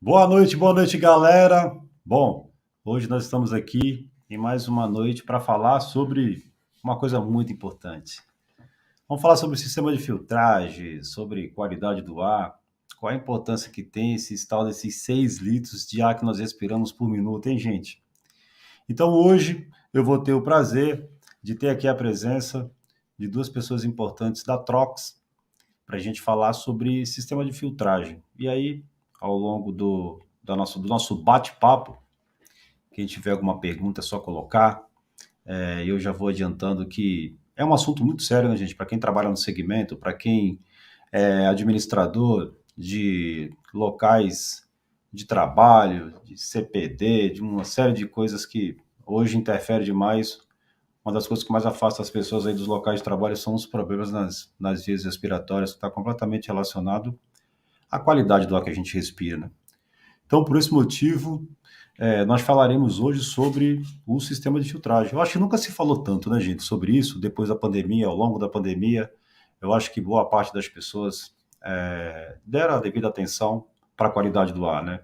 Boa noite, galera. Bom, hoje nós estamos aqui em mais uma noite para falar sobre uma coisa muito importante. Vamos falar sobre o sistema de filtragem, sobre qualidade do ar, qual a importância que tem esse tal desses 6 litros de ar que nós respiramos por minuto, hein, gente? Então, hoje eu vou ter o prazer de ter aqui a presença de duas pessoas importantes da Trox para a gente falar sobre sistema de filtragem. E aí, ao longo do nosso bate-papo, quem tiver alguma pergunta é só colocar. Eu já vou adiantando que é um assunto muito sério, né, gente? Para quem trabalha no segmento, para quem é administrador de locais de trabalho, de CPD, de uma série de coisas que hoje interfere demais. Uma das coisas que mais afasta as pessoas aí dos locais de trabalho são os problemas nas vias respiratórias, que está completamente relacionado à qualidade do ar que a gente respira, né? Então, por esse motivo, nós falaremos hoje sobre o sistema de filtragem. Eu acho que nunca se falou tanto, né, gente, sobre isso, depois da pandemia, ao longo da pandemia. Eu acho que boa parte das pessoas deram a devida atenção para a qualidade do ar, né?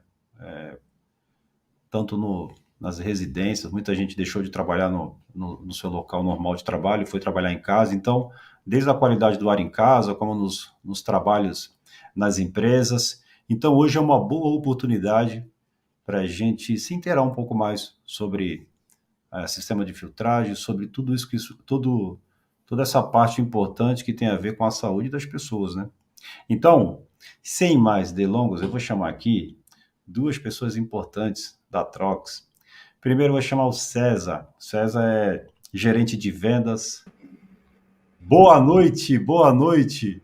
Tanto nas residências, muita gente deixou de trabalhar no seu local normal de trabalho e foi trabalhar em casa. Então, desde a qualidade do ar em casa, como nos trabalhos nas empresas. Então, hoje é uma boa oportunidade para a gente se inteirar um pouco mais sobre sistema de filtragem, sobre tudo isso, toda essa parte importante que tem a ver com a saúde das pessoas, né? Então, sem mais delongas, eu vou chamar aqui duas pessoas importantes da Trox. Primeiro eu vou chamar o César. O César é gerente de vendas. Boa noite, boa noite.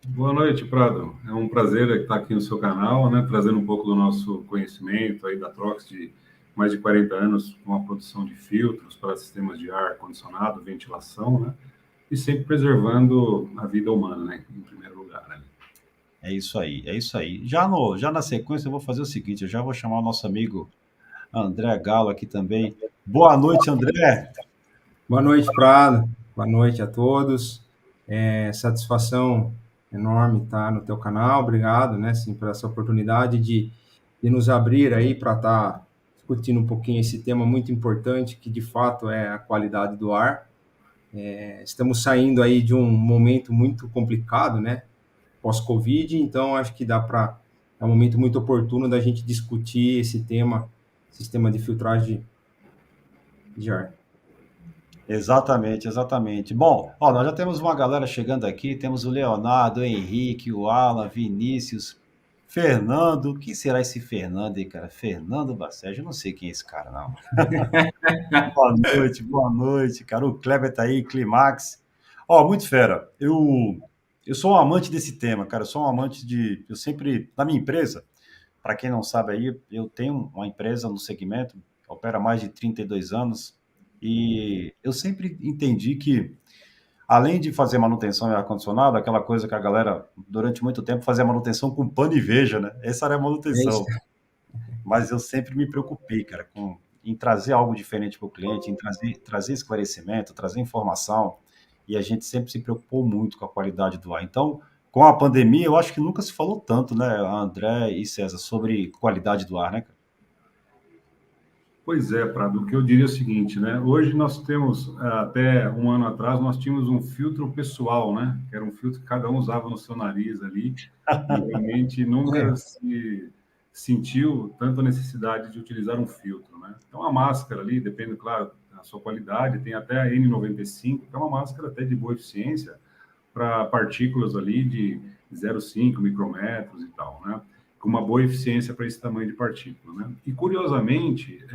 Boa noite, Prado. É um prazer estar aqui no seu canal, né, trazendo um pouco do nosso conhecimento aí da Trox de mais de 40 anos com a produção de filtros para sistemas de ar condicionado, ventilação, né, e sempre preservando a vida humana, né, em primeiro lugar, né. É isso aí, é isso aí. Já na sequência eu vou fazer o seguinte, eu já vou chamar o nosso amigo André Galo aqui também. Boa noite, André. Boa noite, Prado. Boa noite a todos. Satisfação enorme estar no teu canal. Obrigado, né, sim, por essa oportunidade de nos abrir aí para estar discutindo um pouquinho esse tema muito importante, que de fato é a qualidade do ar. Estamos saindo aí de um momento muito complicado, né, pós-Covid, então acho que é um momento muito oportuno da gente discutir esse tema, sistema de filtragem de ar. Exatamente, exatamente. Bom, ó, nós já temos uma galera chegando aqui, temos o Leonardo, o Henrique, o Alan, Vinícius, Fernando. Quem será esse Fernando aí, cara? Fernando Bassege, eu não sei quem é esse cara, não. Boa noite, cara. O Kleber tá aí, Climax. Ó, muito fera. Eu sou um amante desse tema, cara. Eu sou um amante eu sempre, na minha empresa, para quem não sabe aí, eu tenho uma empresa no segmento, opera há mais de 32 anos, e eu sempre entendi que, além de fazer manutenção em ar-condicionado, aquela coisa que a galera, durante muito tempo, fazia manutenção com pano e veja, né? Essa era a É isso. manutenção. Mas eu sempre me preocupei, cara, em trazer algo diferente para o cliente, em trazer esclarecimento, trazer informação, e a gente sempre se preocupou muito com a qualidade do ar. Então, com a pandemia, eu acho que nunca se falou tanto, né, André e César, sobre qualidade do ar, né, cara? Pois é, Prado, o que eu diria é o seguinte, né, hoje nós temos, até um ano atrás, nós tínhamos um filtro pessoal, né, que era um filtro que cada um usava no seu nariz ali, e realmente nunca se sentiu tanta necessidade de utilizar um filtro, né. Então, a máscara ali, depende, claro, da sua qualidade, tem até a N95, que é uma máscara até de boa eficiência para partículas ali de 0,5 micrômetros e tal, né, com uma boa eficiência para esse tamanho de partícula, né. E, curiosamente,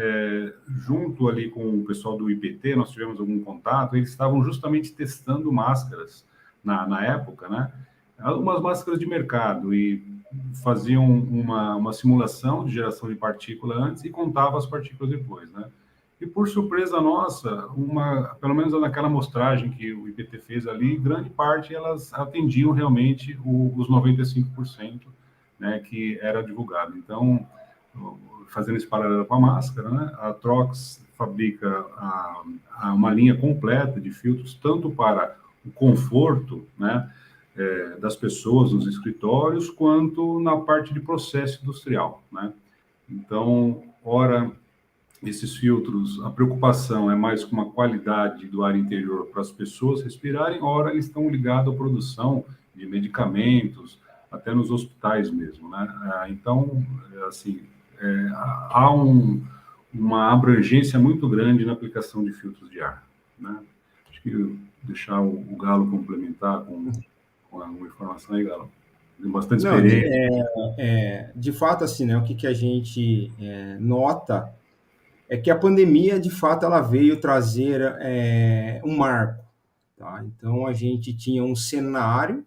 junto ali com o pessoal do IPT, nós tivemos algum contato, eles estavam justamente testando máscaras na época, né, algumas máscaras de mercado, e faziam uma simulação de geração de partícula antes e contavam as partículas depois, né. E, por surpresa nossa, pelo menos naquela amostragem que o IPT fez ali, grande parte elas atendiam realmente os 95%, né, que era divulgado. Então, fazendo esse paralelo com a máscara, né, a Trox fabrica uma linha completa de filtros, tanto para o conforto, né, das pessoas nos escritórios, quanto na parte de processo industrial, né. Então, ora, esses filtros, a preocupação é mais com a qualidade do ar interior para as pessoas respirarem, ora, eles estão ligados à produção de medicamentos, até nos hospitais mesmo, né? Então, assim, há uma abrangência muito grande na aplicação de filtros de ar, né? Acho que deixar o Galo complementar com alguma informação aí, Galo. Tem bastante Não, experiência. de fato, assim, né, o que a gente nota é que a pandemia, de fato, ela veio trazer um marco, tá? Então, a gente tinha um cenário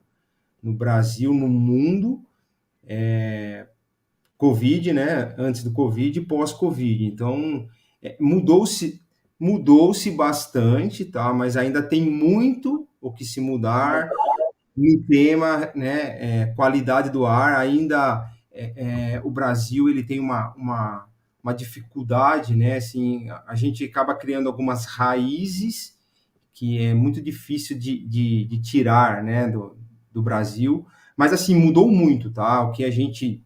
no Brasil, no mundo, Covid, né? Antes do Covid e pós-Covid. Então, mudou-se bastante, tá? Mas ainda tem muito o que se mudar no tema, né? Qualidade do ar. Ainda o Brasil ele tem uma dificuldade, né? Assim, a gente acaba criando algumas raízes que é muito difícil de tirar, né? Do Brasil. Mas assim mudou muito, tá? O que a gente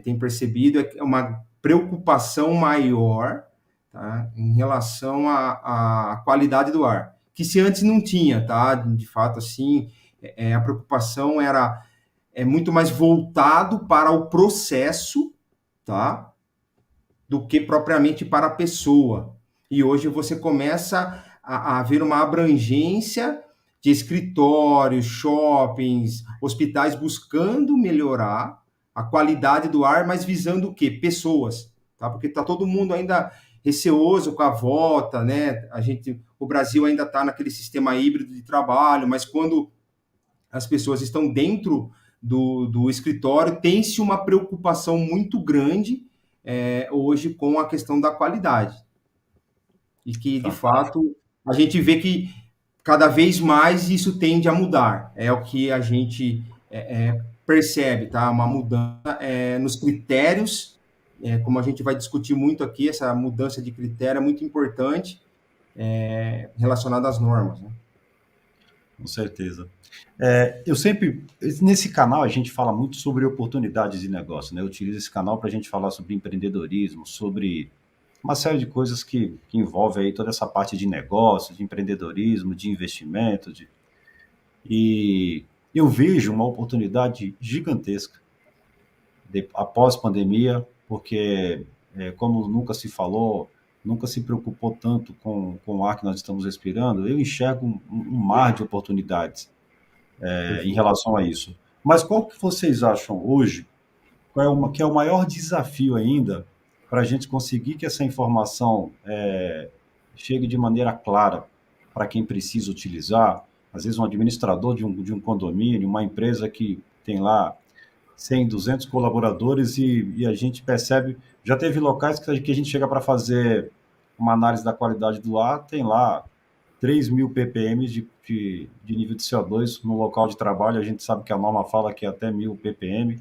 tem percebido é uma preocupação maior, tá, em relação à qualidade do ar, que se antes não tinha, tá? De fato, assim, a preocupação era muito mais voltado para o processo, tá? Do que propriamente para a pessoa. E hoje você começa a ver uma abrangência de escritórios, shoppings, hospitais buscando melhorar a qualidade do ar, mas visando o quê? Pessoas, tá? Porque está todo mundo ainda receoso com a volta, né? O Brasil ainda está naquele sistema híbrido de trabalho, mas quando as pessoas estão dentro do escritório, tem-se uma preocupação muito grande hoje com a questão da qualidade. E que, de fato, a gente vê que cada vez mais isso tende a mudar. É o que a gente percebe, tá? Uma mudança nos critérios, como a gente vai discutir muito aqui, essa mudança de critério é muito importante relacionada às normas, né? Com certeza. Eu sempre, nesse canal, a gente fala muito sobre oportunidades de negócio, né? Eu utilizo esse canal para a gente falar sobre empreendedorismo, sobre uma série de coisas que envolve aí toda essa parte de negócio, de empreendedorismo, de investimento, e eu vejo uma oportunidade gigantesca após pandemia, porque, como nunca se falou, nunca se preocupou tanto com o ar que nós estamos respirando, eu enxergo um mar de oportunidades em relação a isso. Mas qual que vocês acham hoje, que é o maior desafio ainda para a gente conseguir que essa informação chegue de maneira clara para quem precisa utilizar? Às vezes um administrador de um condomínio, uma empresa que tem lá 100, 200 colaboradores e a gente percebe, já teve locais que a gente chega para fazer uma análise da qualidade do ar, tem lá 3.000 ppm de nível de CO2 no local de trabalho, a gente sabe que a norma fala que é até 1.000 ppm,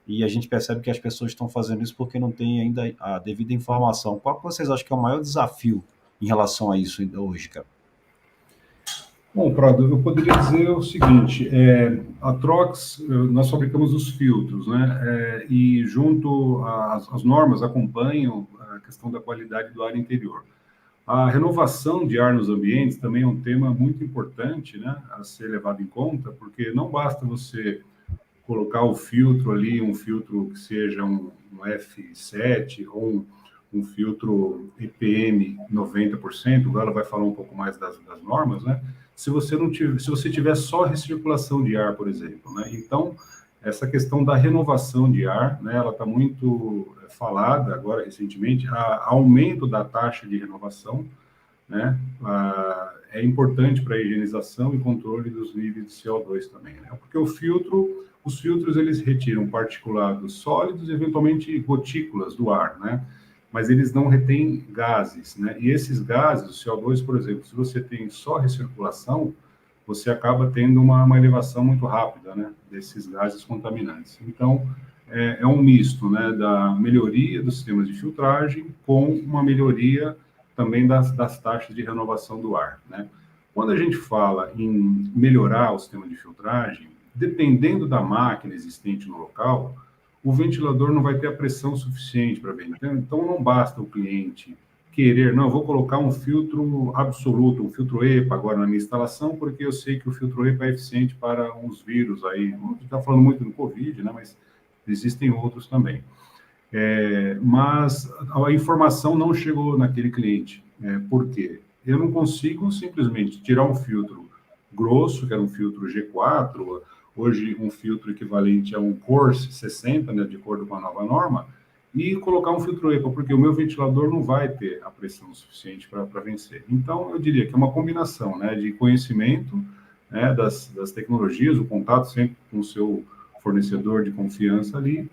e a gente percebe que as pessoas estão fazendo isso porque não tem ainda a devida informação. Qual que vocês acham que é o maior desafio em relação a isso hoje, cara? Bom, Prado, eu poderia dizer o seguinte, a Trox, nós fabricamos os filtros, né, e junto às normas acompanham a questão da qualidade do ar interior. A renovação de ar nos ambientes também é um tema muito importante, né, a ser levado em conta, porque não basta você colocar o filtro ali, um filtro que seja um F7 ou um filtro EPM 90%, o Galo vai falar um pouco mais das normas, né? Se você tiver só recirculação de ar, por exemplo, né? Então, essa questão da renovação de ar, né, ela está muito falada agora recentemente, aumento da taxa de renovação, né, é importante para a higienização e controle dos níveis de CO2 também, né? Porque os filtros eles retiram particulados sólidos e eventualmente gotículas do ar, né? Mas eles não retêm gases, né? E esses gases, o CO2, por exemplo, se você tem só recirculação, você acaba tendo uma elevação muito rápida, né, desses gases contaminantes. Então, é um misto, né, da melhoria dos sistemas de filtragem com uma melhoria também das taxas de renovação do ar, né? Quando a gente fala em melhorar o sistema de filtragem, dependendo da máquina existente no local, o ventilador não vai ter a pressão suficiente para ventilar. Então, não basta o cliente querer, não, eu vou colocar um filtro absoluto, um filtro EPA agora na minha instalação, porque eu sei que o filtro EPA é eficiente para uns vírus aí. A gente está falando muito do Covid, né, mas existem outros também. Mas a informação não chegou naquele cliente. Por quê? Eu não consigo simplesmente tirar um filtro grosso, que era um filtro G4, hoje um filtro equivalente a um Corse 60, né, de acordo com a nova norma, e colocar um filtro EPA, porque o meu ventilador não vai ter a pressão suficiente para vencer. Então, eu diria que é uma combinação, né, de conhecimento, né, das tecnologias, o contato sempre com o seu fornecedor de confiança ali,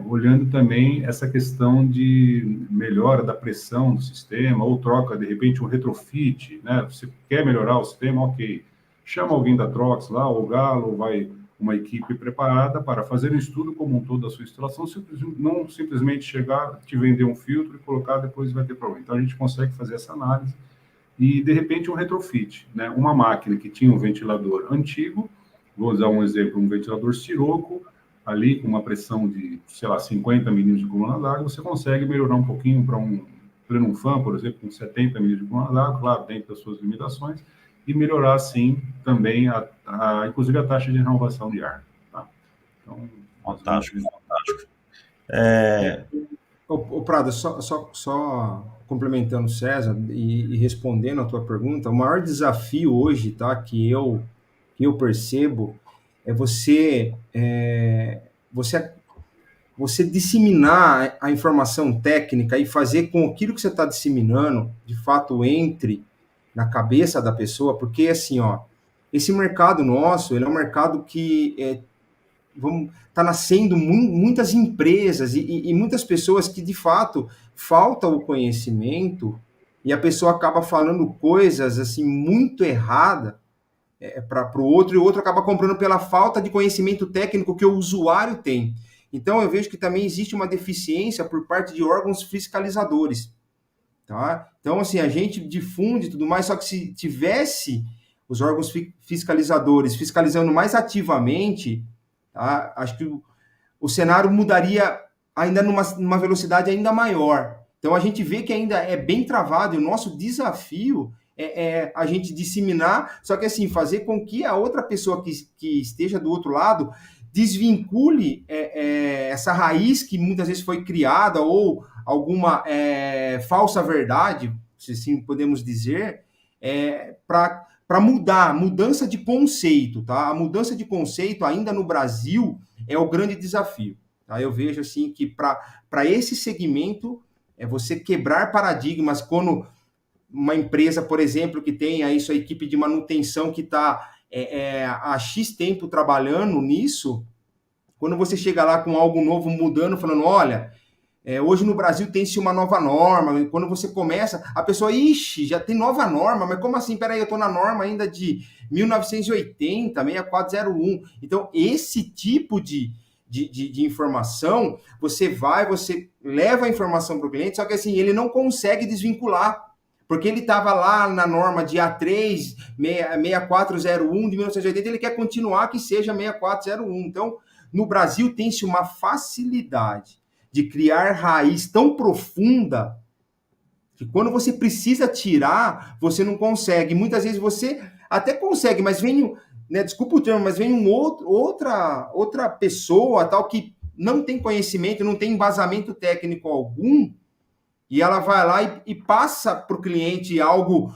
olhando também essa questão de melhora da pressão do sistema, ou troca, de repente, um retrofit, né? Você quer melhorar o sistema, ok. Chama alguém da Trox lá, ou Galo, ou vai uma equipe preparada para fazer um estudo como um todo da sua instalação, não simplesmente chegar, te vender um filtro e colocar, depois vai ter problema. Então, a gente consegue fazer essa análise e, de repente, um retrofit, né? Uma máquina que tinha um ventilador antigo, vou usar um exemplo, um ventilador Sirocco, ali com uma pressão de, sei lá, 50 milímetros de coluna d'água, você consegue melhorar um pouquinho para um Plenum Fan, por exemplo, com 70 milímetros de coluna d'água, claro, dentro das suas limitações, e melhorar, assim, também, inclusive, a taxa de renovação de ar. Tá? Então, fantástico. O Prado, só complementando o César e respondendo a tua pergunta, o maior desafio hoje, tá, que eu percebo é você disseminar a informação técnica e fazer com que aquilo que você está disseminando, de fato, entre na cabeça da pessoa, porque, assim, esse mercado nosso, ele é um mercado que está nascendo muitas empresas e muitas pessoas que, de fato, falta o conhecimento e a pessoa acaba falando coisas, assim, muito erradas, para o outro, e o outro acaba comprando pela falta de conhecimento técnico que o usuário tem. Então, eu vejo que também existe uma deficiência por parte de órgãos fiscalizadores. Tá? Então, assim, a gente difunde tudo mais, só que se tivesse os órgãos fiscalizadores fiscalizando mais ativamente, tá? Acho que o cenário mudaria ainda numa velocidade ainda maior. Então, a gente vê que ainda é bem travado, e o nosso desafio é a gente disseminar, só que assim, fazer com que a outra pessoa que esteja do outro lado desvincule essa raiz que muitas vezes foi criada, ou alguma falsa verdade, se assim podemos dizer, para mudança de conceito, tá? A mudança de conceito ainda no Brasil é o grande desafio. Tá? Eu vejo assim que para esse segmento, você quebrar paradigmas quando uma empresa, por exemplo, que tem aí sua equipe de manutenção que está há X tempo trabalhando nisso, quando você chega lá com algo novo mudando, falando, olha, hoje no Brasil tem-se uma nova norma, e quando você começa, a pessoa, ixi, já tem nova norma, mas como assim? Peraí, eu estou na norma ainda de 1980, 6401. Então, esse tipo de informação, você leva a informação para o cliente, só que assim, ele não consegue desvincular, porque ele estava lá na norma de A3, 6401 de 1980, ele quer continuar que seja 6401. Então, no Brasil tem-se uma facilidade de criar raiz tão profunda que quando você precisa tirar, você não consegue. Muitas vezes você até consegue, mas vem, desculpa o termo, mas vem outra pessoa tal que não tem conhecimento, não tem embasamento técnico algum, e ela vai lá e passa para o cliente algo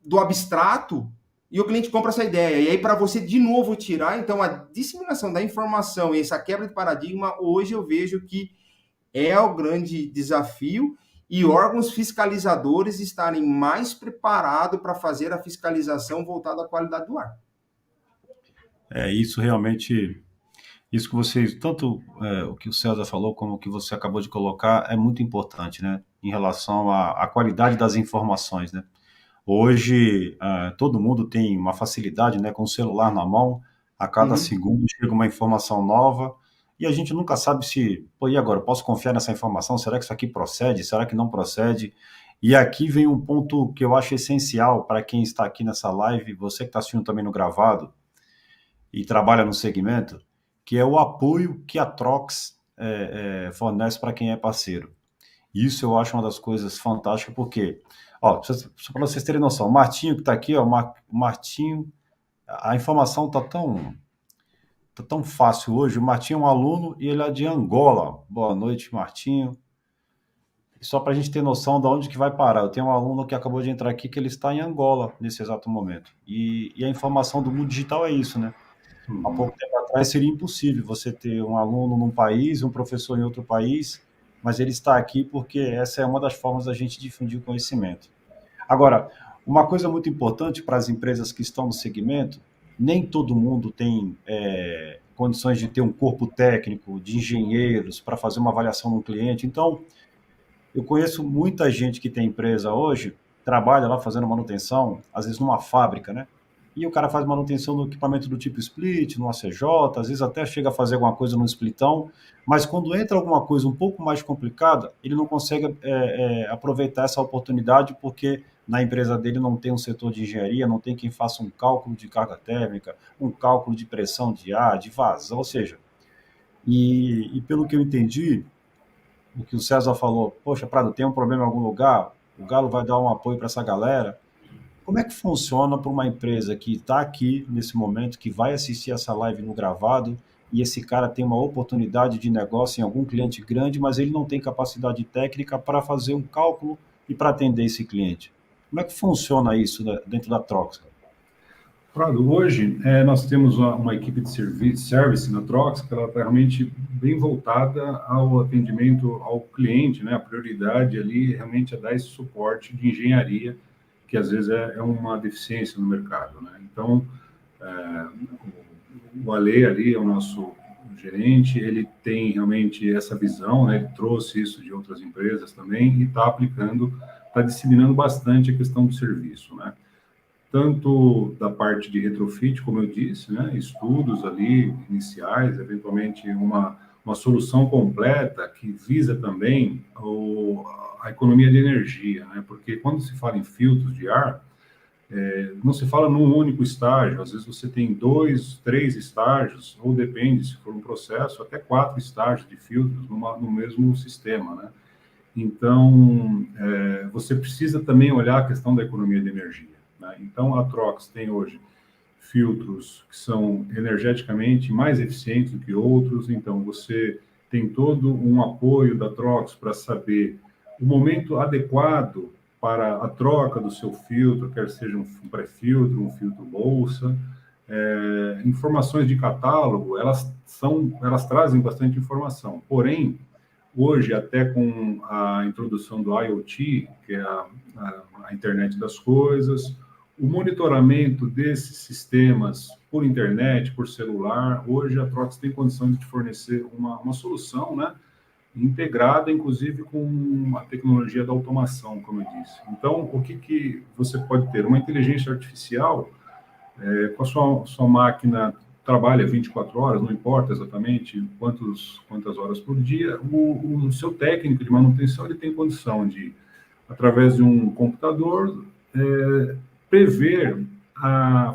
do abstrato, e o cliente compra essa ideia. E aí, para você de novo tirar, então, a disseminação da informação e essa quebra de paradigma, hoje eu vejo que é o grande desafio, e órgãos fiscalizadores estarem mais preparados para fazer a fiscalização voltada à qualidade do ar. Isso realmente, isso que vocês, tanto o que o César falou, como o que você acabou de colocar, é muito importante, né? Em relação à qualidade das informações, né? Hoje, todo mundo tem uma facilidade, né? Com o celular na mão, a cada segundo chega uma informação nova, e a gente nunca sabe e agora, posso confiar nessa informação? Será que isso aqui procede? Será que não procede? E aqui vem um ponto que eu acho essencial para quem está aqui nessa live, você que está assistindo também no gravado e trabalha no segmento, que é o apoio que a Trox fornece para quem é parceiro. Isso eu acho uma das coisas fantásticas, porque, ó, só para vocês terem noção, o Martinho que está aqui, ó, o Martinho, a informação tá tão fácil hoje. O Martinho é um aluno e ele é de Angola. Boa noite, Martinho. E só para a gente ter noção de onde que vai parar. Eu tenho um aluno que acabou de entrar aqui que ele está em Angola nesse exato momento. E a informação do mundo digital é isso, né? Há pouco tempo atrás seria impossível você ter um aluno num país, um professor em outro país, mas ele está aqui porque essa é uma das formas da gente difundir o conhecimento. Agora, uma coisa muito importante para as empresas que estão no segmento, nem todo mundo tem condições de ter um corpo técnico de engenheiros para fazer uma avaliação no cliente. Então, eu conheço muita gente que tem empresa hoje, trabalha lá fazendo manutenção, às vezes numa fábrica, né? E o cara faz manutenção no equipamento do tipo split, no ACJ, às vezes até chega a fazer alguma coisa no splitão, mas quando entra alguma coisa um pouco mais complicada, ele não consegue aproveitar essa oportunidade porque na empresa dele não tem um setor de engenharia, não tem quem faça um cálculo de carga térmica, um cálculo de pressão de ar, de vazão, ou seja, e pelo que eu entendi, o que o César falou, poxa, Prado, tem um problema em algum lugar, o Galo vai dar um apoio para essa galera. Como é que funciona para uma empresa que está aqui nesse momento, que vai assistir essa live no gravado, e esse cara tem uma oportunidade de negócio em algum cliente grande, mas ele não tem capacidade técnica para fazer um cálculo e para atender esse cliente? Como é que funciona isso dentro da Trox? Prado, hoje nós temos uma equipe de service na Trox que ela está realmente bem voltada ao atendimento ao cliente, né? A prioridade ali realmente é dar esse suporte de engenharia, que às vezes é uma deficiência no mercado, né? Então, é, o Ale ali é o nosso gerente, ele tem realmente essa visão, né? Ele trouxe isso de outras empresas também e está aplicando, está disseminando bastante a questão do serviço, né? Tanto da parte de retrofit, como eu disse, né, estudos ali iniciais, eventualmente uma solução completa que visa também a economia de energia, né, porque quando se fala em filtros de ar, não se fala num único estágio, às vezes você tem 2, 3 estágios, ou depende, se for um processo, até 4 estágios de filtros no mesmo sistema, né? Então, você precisa também olhar a questão da economia de energia, né? Então, a Trox tem hoje filtros que são energeticamente mais eficientes do que outros, então você tem todo um apoio da Trox para saber o momento adequado para a troca do seu filtro, quer seja um pré-filtro, um filtro bolsa. Informações de catálogo, elas trazem bastante informação, porém, hoje, até com a introdução do IoT, que é a internet das coisas, o monitoramento desses sistemas por internet, por celular, hoje a Trox tem condição de te fornecer uma solução, né, integrada, inclusive, com a tecnologia da automação, como eu disse. Então, o que você pode ter? Uma inteligência artificial, com a sua máquina trabalha 24 horas, não importa exatamente quantas horas por dia, o seu técnico de manutenção ele tem condição de, através de um computador, prever,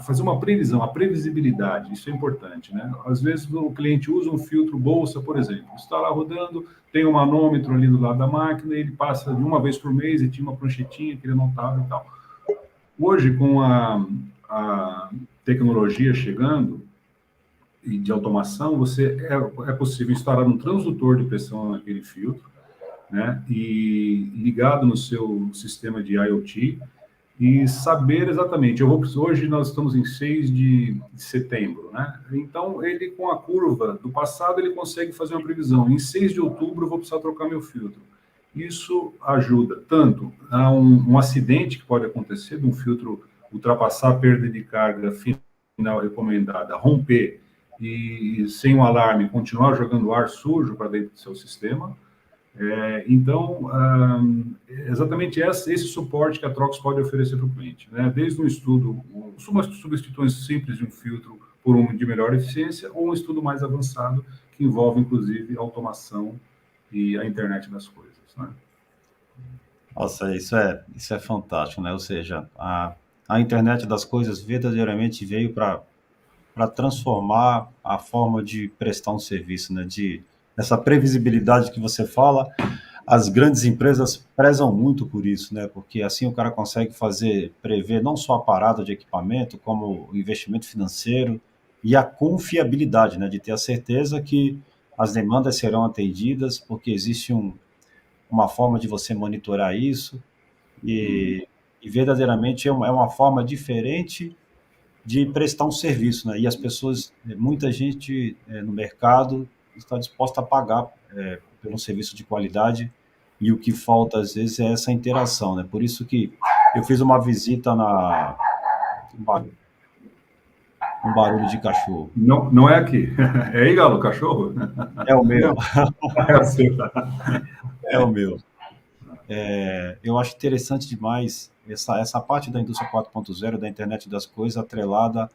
fazer uma previsão, a previsibilidade, isso é importante, né? Às vezes o cliente usa um filtro bolsa, por exemplo, está lá rodando, tem um manômetro ali do lado da máquina, ele passa de uma vez por mês e tinha uma pranchetinha que ele anotava e tal. Hoje, com a tecnologia chegando, e de automação, é possível instalar um transdutor de pressão naquele filtro, né, e ligado no seu sistema de IoT, e saber exatamente, hoje nós estamos em 6 de setembro, né, então ele com a curva do passado, ele consegue fazer uma previsão, em 6 de outubro eu vou precisar trocar meu filtro. Isso ajuda tanto a um acidente que pode acontecer, de um filtro ultrapassar a perda de carga final recomendada, romper, e sem um alarme continuar jogando ar sujo para dentro do seu sistema. Então, exatamente esse suporte que a Trox pode oferecer para o cliente, né? Desde um estudo, substituições simples de um filtro por um de melhor eficiência, ou um estudo mais avançado, que envolve, inclusive, automação e a internet das coisas, né? Nossa, isso é fantástico, né? Ou seja, a internet das coisas verdadeiramente veio para transformar a forma de prestar um serviço, né? essa previsibilidade que você fala, as grandes empresas prezam muito por isso, né? Porque assim o cara consegue prever não só a parada de equipamento, como o investimento financeiro e a confiabilidade, né? De ter a certeza que as demandas serão atendidas, porque existe uma forma de você monitorar isso e, e verdadeiramente é uma forma diferente de prestar um serviço, né? E as pessoas, muita gente no mercado está disposta a pagar por um serviço de qualidade e o que falta às vezes é essa interação, né? Por isso que eu fiz uma visita um barulho de cachorro. Não, não é aqui. É aí, Galo, o cachorro? É o meu, É o seu. é o meu. Eu acho interessante demais essa parte da indústria 4.0, da internet das coisas, atrelada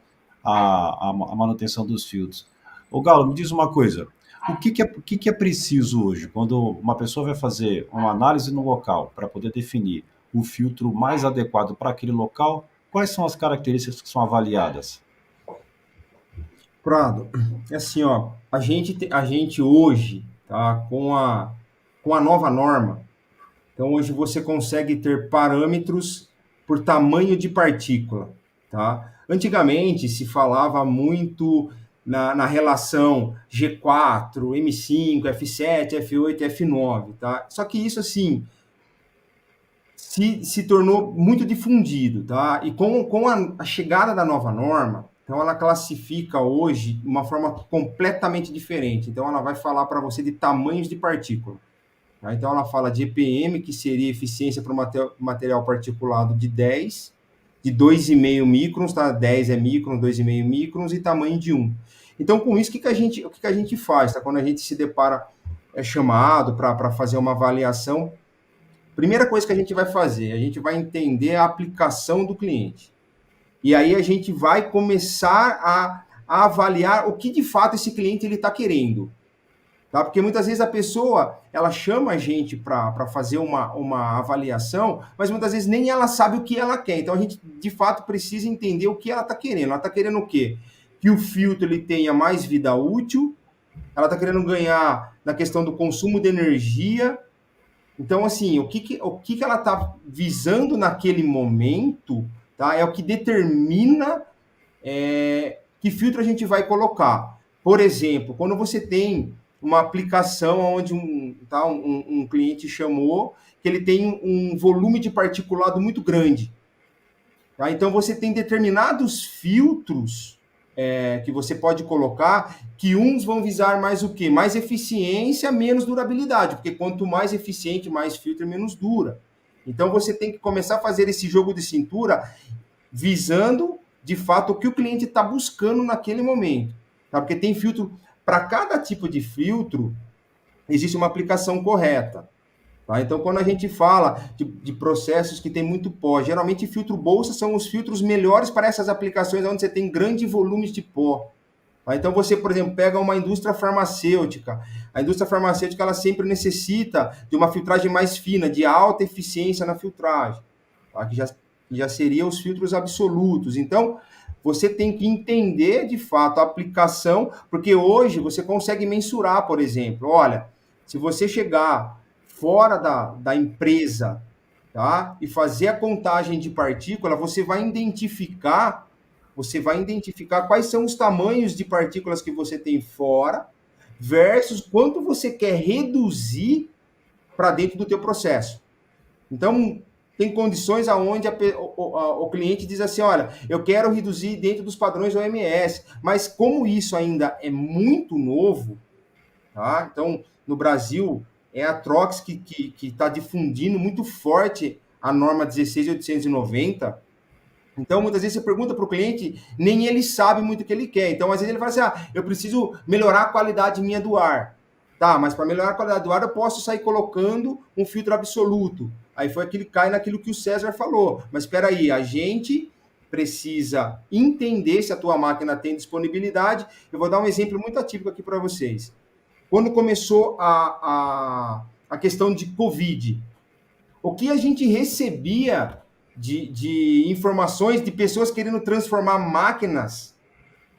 à manutenção dos filtros. Ô, Galo, me diz uma coisa. O que é preciso hoje, quando uma pessoa vai fazer uma análise no local para poder definir o filtro mais adequado para aquele local? Quais são as características que são avaliadas? Prado, é assim, ó, a gente hoje, tá, com a nova norma, então hoje você consegue ter parâmetros por tamanho de partícula, tá? Antigamente se falava muito na relação G4, M5, F7, F8, F9, tá? Só que isso, assim, se tornou muito difundido, tá? E com a chegada da nova norma, então ela classifica hoje de uma forma completamente diferente. Então ela vai falar para você de tamanhos de partícula. Tá? Então ela fala de EPM, que seria eficiência para o material particulado de 10, de 2,5 microns, tá? 10 é micron, 2,5 microns e tamanho de 1. Então com isso, o que a gente faz? Tá? Quando a gente se depara, é chamado para fazer uma avaliação, primeira coisa que a gente vai fazer, a gente vai entender a aplicação do cliente. E aí a gente vai começar a avaliar o que de fato esse cliente ele está querendo. Tá? Porque muitas vezes a pessoa, ela chama a gente para fazer uma avaliação, mas muitas vezes nem ela sabe o que ela quer. Então a gente de fato precisa entender o que ela está querendo. Ela está querendo o quê? Que o filtro ele tenha mais vida útil, ela está querendo ganhar na questão do consumo de energia. Então, assim, o que ela está visando naquele momento, tá? É o que determina que filtro a gente vai colocar. Por exemplo, quando você tem uma aplicação onde um cliente chamou que ele tem um volume de particulado muito grande. Tá? Então, você tem determinados filtros que você pode colocar, que uns vão visar mais o quê? Mais eficiência, menos durabilidade, porque quanto mais eficiente, mais filtro, menos dura. Então, você tem que começar a fazer esse jogo de cintura visando, de fato, o que o cliente está buscando naquele momento. Tá? Porque tem filtro, para cada tipo de filtro, existe uma aplicação correta. Tá? Então, quando a gente fala de processos que tem muito pó, geralmente filtro bolsa são os filtros melhores para essas aplicações onde você tem grande volume de pó. Tá? Então, você, por exemplo, pega uma indústria farmacêutica. A indústria farmacêutica ela sempre necessita de uma filtragem mais fina, de alta eficiência na filtragem, tá? Que já seriam os filtros absolutos. Então, você tem que entender, de fato, a aplicação, porque hoje você consegue mensurar, por exemplo, olha, se você chegar fora da empresa, tá? E fazer a contagem de partícula, você vai identificar quais são os tamanhos de partículas que você tem fora versus quanto você quer reduzir para dentro do teu processo. Então, tem condições aonde o cliente diz assim, olha, eu quero reduzir dentro dos padrões OMS, mas como isso ainda é muito novo, tá? Então, no Brasil, é a Trox que está difundindo muito forte a norma 16890. Então, muitas vezes você pergunta para o cliente, nem ele sabe muito o que ele quer. Então, às vezes ele fala assim, eu preciso melhorar a qualidade minha do ar. Tá, mas para melhorar a qualidade do ar, eu posso sair colocando um filtro absoluto. Aí foi aquilo que cai naquilo que o César falou. Mas espera aí, a gente precisa entender se a tua máquina tem disponibilidade. Eu vou dar um exemplo muito atípico aqui para vocês. Quando começou a questão de Covid, o que a gente recebia de informações de pessoas querendo transformar máquinas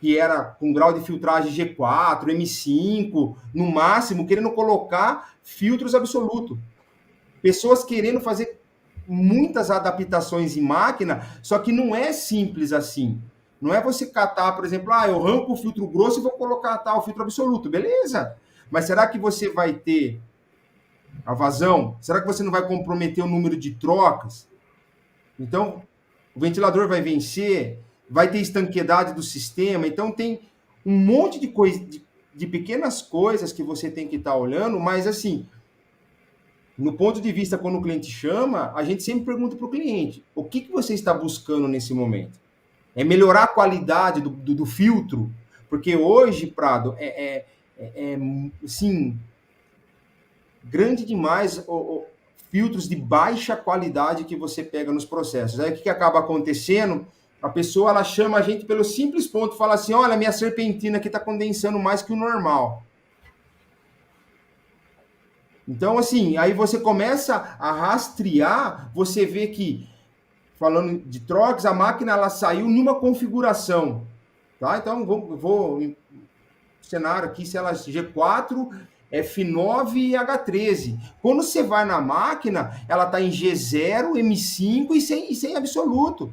que era com grau de filtragem G4, M5, no máximo, querendo colocar filtros absolutos. Pessoas querendo fazer muitas adaptações em máquina, só que não é simples assim. Não é você catar, por exemplo, eu arranco o filtro grosso e vou colocar tal filtro absoluto. Beleza. Mas será que você vai ter a vazão? Será que você não vai comprometer o número de trocas? Então, o ventilador vai vencer, vai ter estanqueidade do sistema. Então, tem um monte de coisa, de pequenas coisas que você tem que estar olhando, mas assim, no ponto de vista, quando o cliente chama, a gente sempre pergunta para o cliente, o que você está buscando nesse momento? É melhorar a qualidade do filtro? Porque hoje, Prado, assim, grande demais filtros de baixa qualidade que você pega nos processos. Aí o que acaba acontecendo? A pessoa ela chama a gente pelo simples ponto, fala assim, olha, minha serpentina aqui está condensando mais que o normal. Então, assim, aí você começa a rastrear, você vê que, falando de troques, a máquina ela saiu numa configuração, tá? Então, vou cenário aqui, se ela G4, F9 e H13. Quando você vai na máquina, ela está em G0, M5 e sem absoluto.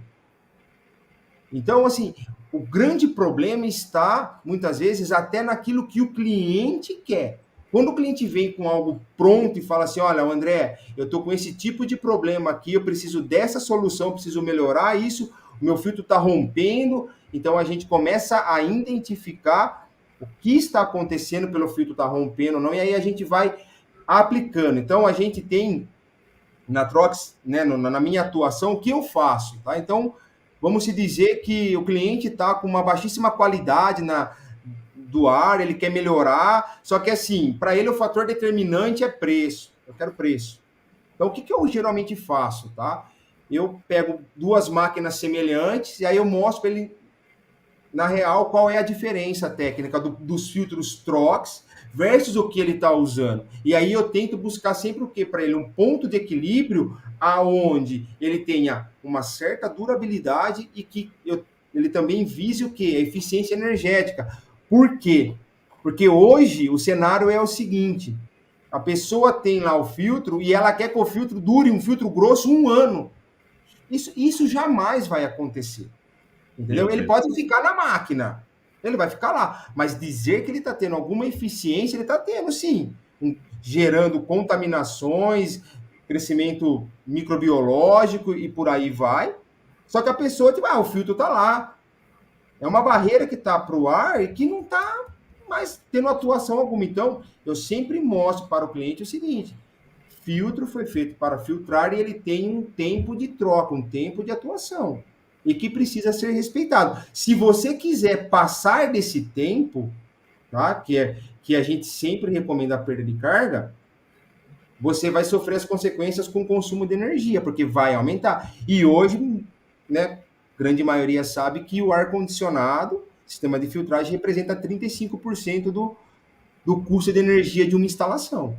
Então, assim, o grande problema está, muitas vezes, até naquilo que o cliente quer. Quando o cliente vem com algo pronto e fala assim, olha, André, eu estou com esse tipo de problema aqui, eu preciso dessa solução, preciso melhorar isso, o meu filtro está rompendo, então a gente começa a identificar o que está acontecendo pelo filtro estar rompendo ou não, e aí a gente vai aplicando. Então, a gente tem, na Trox, né, na minha atuação, o que eu faço, tá? Então, vamos se dizer que o cliente está com uma baixíssima qualidade do ar, ele quer melhorar, só que assim, para ele o fator determinante é preço. Eu quero preço. Então, o que eu geralmente faço, tá? Eu pego duas máquinas semelhantes e aí eu mostro para ele, na real, qual é a diferença técnica dos filtros Trox versus o que ele está usando. E aí eu tento buscar sempre o quê para ele? Um ponto de equilíbrio aonde ele tenha uma certa durabilidade e que ele também vise o quê? A eficiência energética. Por quê? Porque hoje o cenário é o seguinte, a pessoa tem lá o filtro e ela quer que o filtro dure, um filtro grosso, 1 ano. Isso jamais vai acontecer. Entendeu? Ele pode ficar na máquina, ele vai ficar lá, mas dizer que ele está tendo alguma eficiência, ele está tendo sim, gerando contaminações, crescimento microbiológico e por aí vai. Só que a pessoa, tipo, o filtro está lá. É uma barreira que está para o ar e que não está mais tendo atuação alguma. Então, eu sempre mostro para o cliente o seguinte, filtro foi feito para filtrar e ele tem um tempo de troca, um tempo de atuação. E que precisa ser respeitado. Se você quiser passar desse tempo, tá? Que a gente sempre recomenda a perda de carga, você vai sofrer as consequências com o consumo de energia, porque vai aumentar. E hoje, né, grande maioria sabe que o ar-condicionado, sistema de filtragem, representa 35% do custo de energia de uma instalação.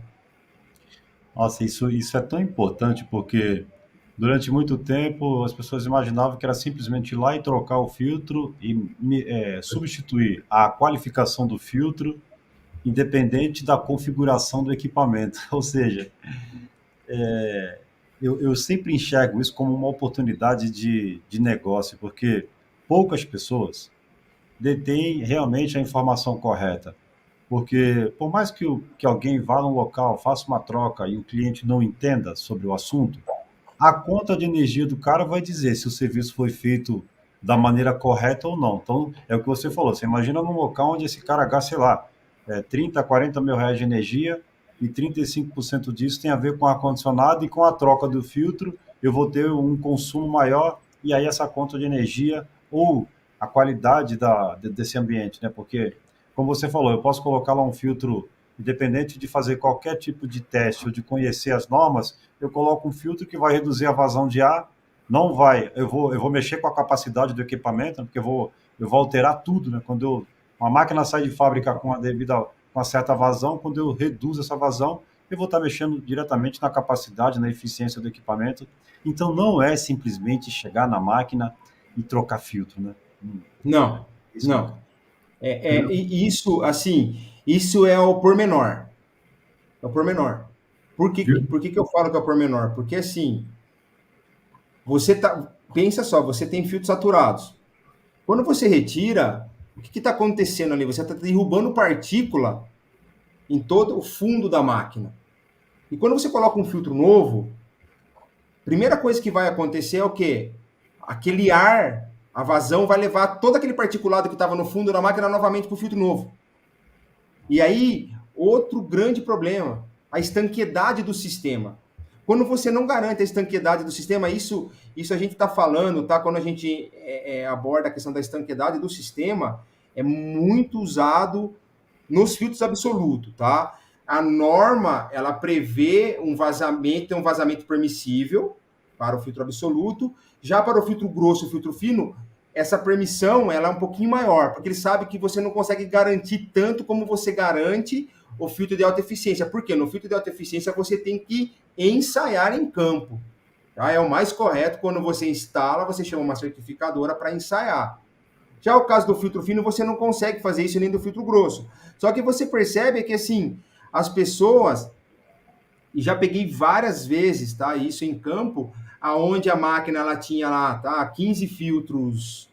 Nossa, isso é tão importante porque durante muito tempo as pessoas imaginavam que era simplesmente ir lá e trocar o filtro e substituir a qualificação do filtro independente da configuração do equipamento. Ou seja, eu sempre enxergo isso como uma oportunidade de negócio, porque poucas pessoas detêm realmente a informação correta. Porque, por mais que alguém vá no local, faça uma troca e o cliente não entenda sobre o assunto, a conta de energia do cara vai dizer se o serviço foi feito da maneira correta ou não. Então, é o que você falou. Você imagina num local onde esse cara gasta, sei lá, 30, 40 mil reais de energia e 35% disso tem a ver com ar-condicionado e com a troca do filtro, eu vou ter um consumo maior e aí essa conta de energia ou a qualidade desse ambiente, né? Porque, como você falou, eu posso colocar lá um filtro, independente de fazer qualquer tipo de teste ou de conhecer as normas, eu coloco um filtro que vai reduzir a vazão de ar, não vai, eu vou mexer com a capacidade do equipamento, porque eu vou alterar tudo, né? Quando uma máquina sai de fábrica com uma certa vazão, quando eu reduzo essa vazão, eu vou estar mexendo diretamente na capacidade, na eficiência do equipamento. Então, não é simplesmente chegar na máquina e trocar filtro, né? Não, não. E isso, assim, isso é o pormenor. É o pormenor. Por que eu falo que é o pormenor? Porque, assim, pensa só, você tem filtros saturados. Quando você retira, o que está acontecendo ali? Você está derrubando partícula em todo o fundo da máquina. E quando você coloca um filtro novo, a primeira coisa que vai acontecer é o quê? Aquele ar, a vazão, vai levar todo aquele particulado que estava no fundo da máquina novamente para o filtro novo. E aí, outro grande problema, a estanqueidade do sistema. Quando você não garante a estanqueidade do sistema, isso a gente está falando, tá? Quando a gente aborda a questão da estanqueidade do sistema, é muito usado nos filtros absolutos, tá? A norma, ela prevê um vazamento permissível para o filtro absoluto. Já para o filtro grosso e filtro fino, essa permissão ela é um pouquinho maior, porque ele sabe que você não consegue garantir tanto como você garante o filtro de alta eficiência. Por quê? No filtro de alta eficiência você tem que ensaiar em campo. Tá? É o mais correto, quando você instala, você chama uma certificadora para ensaiar. Já o caso do filtro fino, você não consegue fazer isso nem do filtro grosso. Só que você percebe que, assim, as pessoas, e já peguei várias vezes, tá? Isso em campo, aonde a máquina ela tinha lá, tá? 15 filtros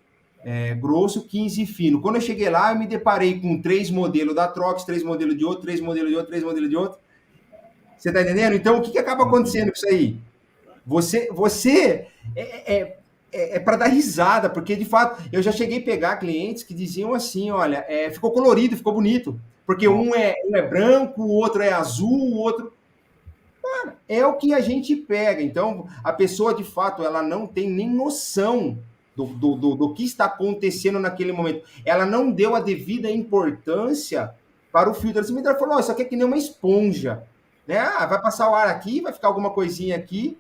grosso, 15 fino. Quando eu cheguei lá, eu me deparei com 3 modelos da Trox, 3 modelos de outro, 3 modelos de outro, 3 modelos de outro. Você tá entendendo? Então, o que acaba acontecendo com isso aí? Você para dar risada, porque de fato eu já cheguei a pegar clientes que diziam assim: olha, ficou colorido, ficou bonito, porque um é branco, o outro é azul, o outro. Cara, é o que a gente pega. Então, a pessoa de fato ela não tem nem noção do que está acontecendo naquele momento. Ela não deu a devida importância para o filtro. Ela falou: isso aqui é que nem uma esponja, né? Vai passar o ar aqui, vai ficar alguma coisinha aqui.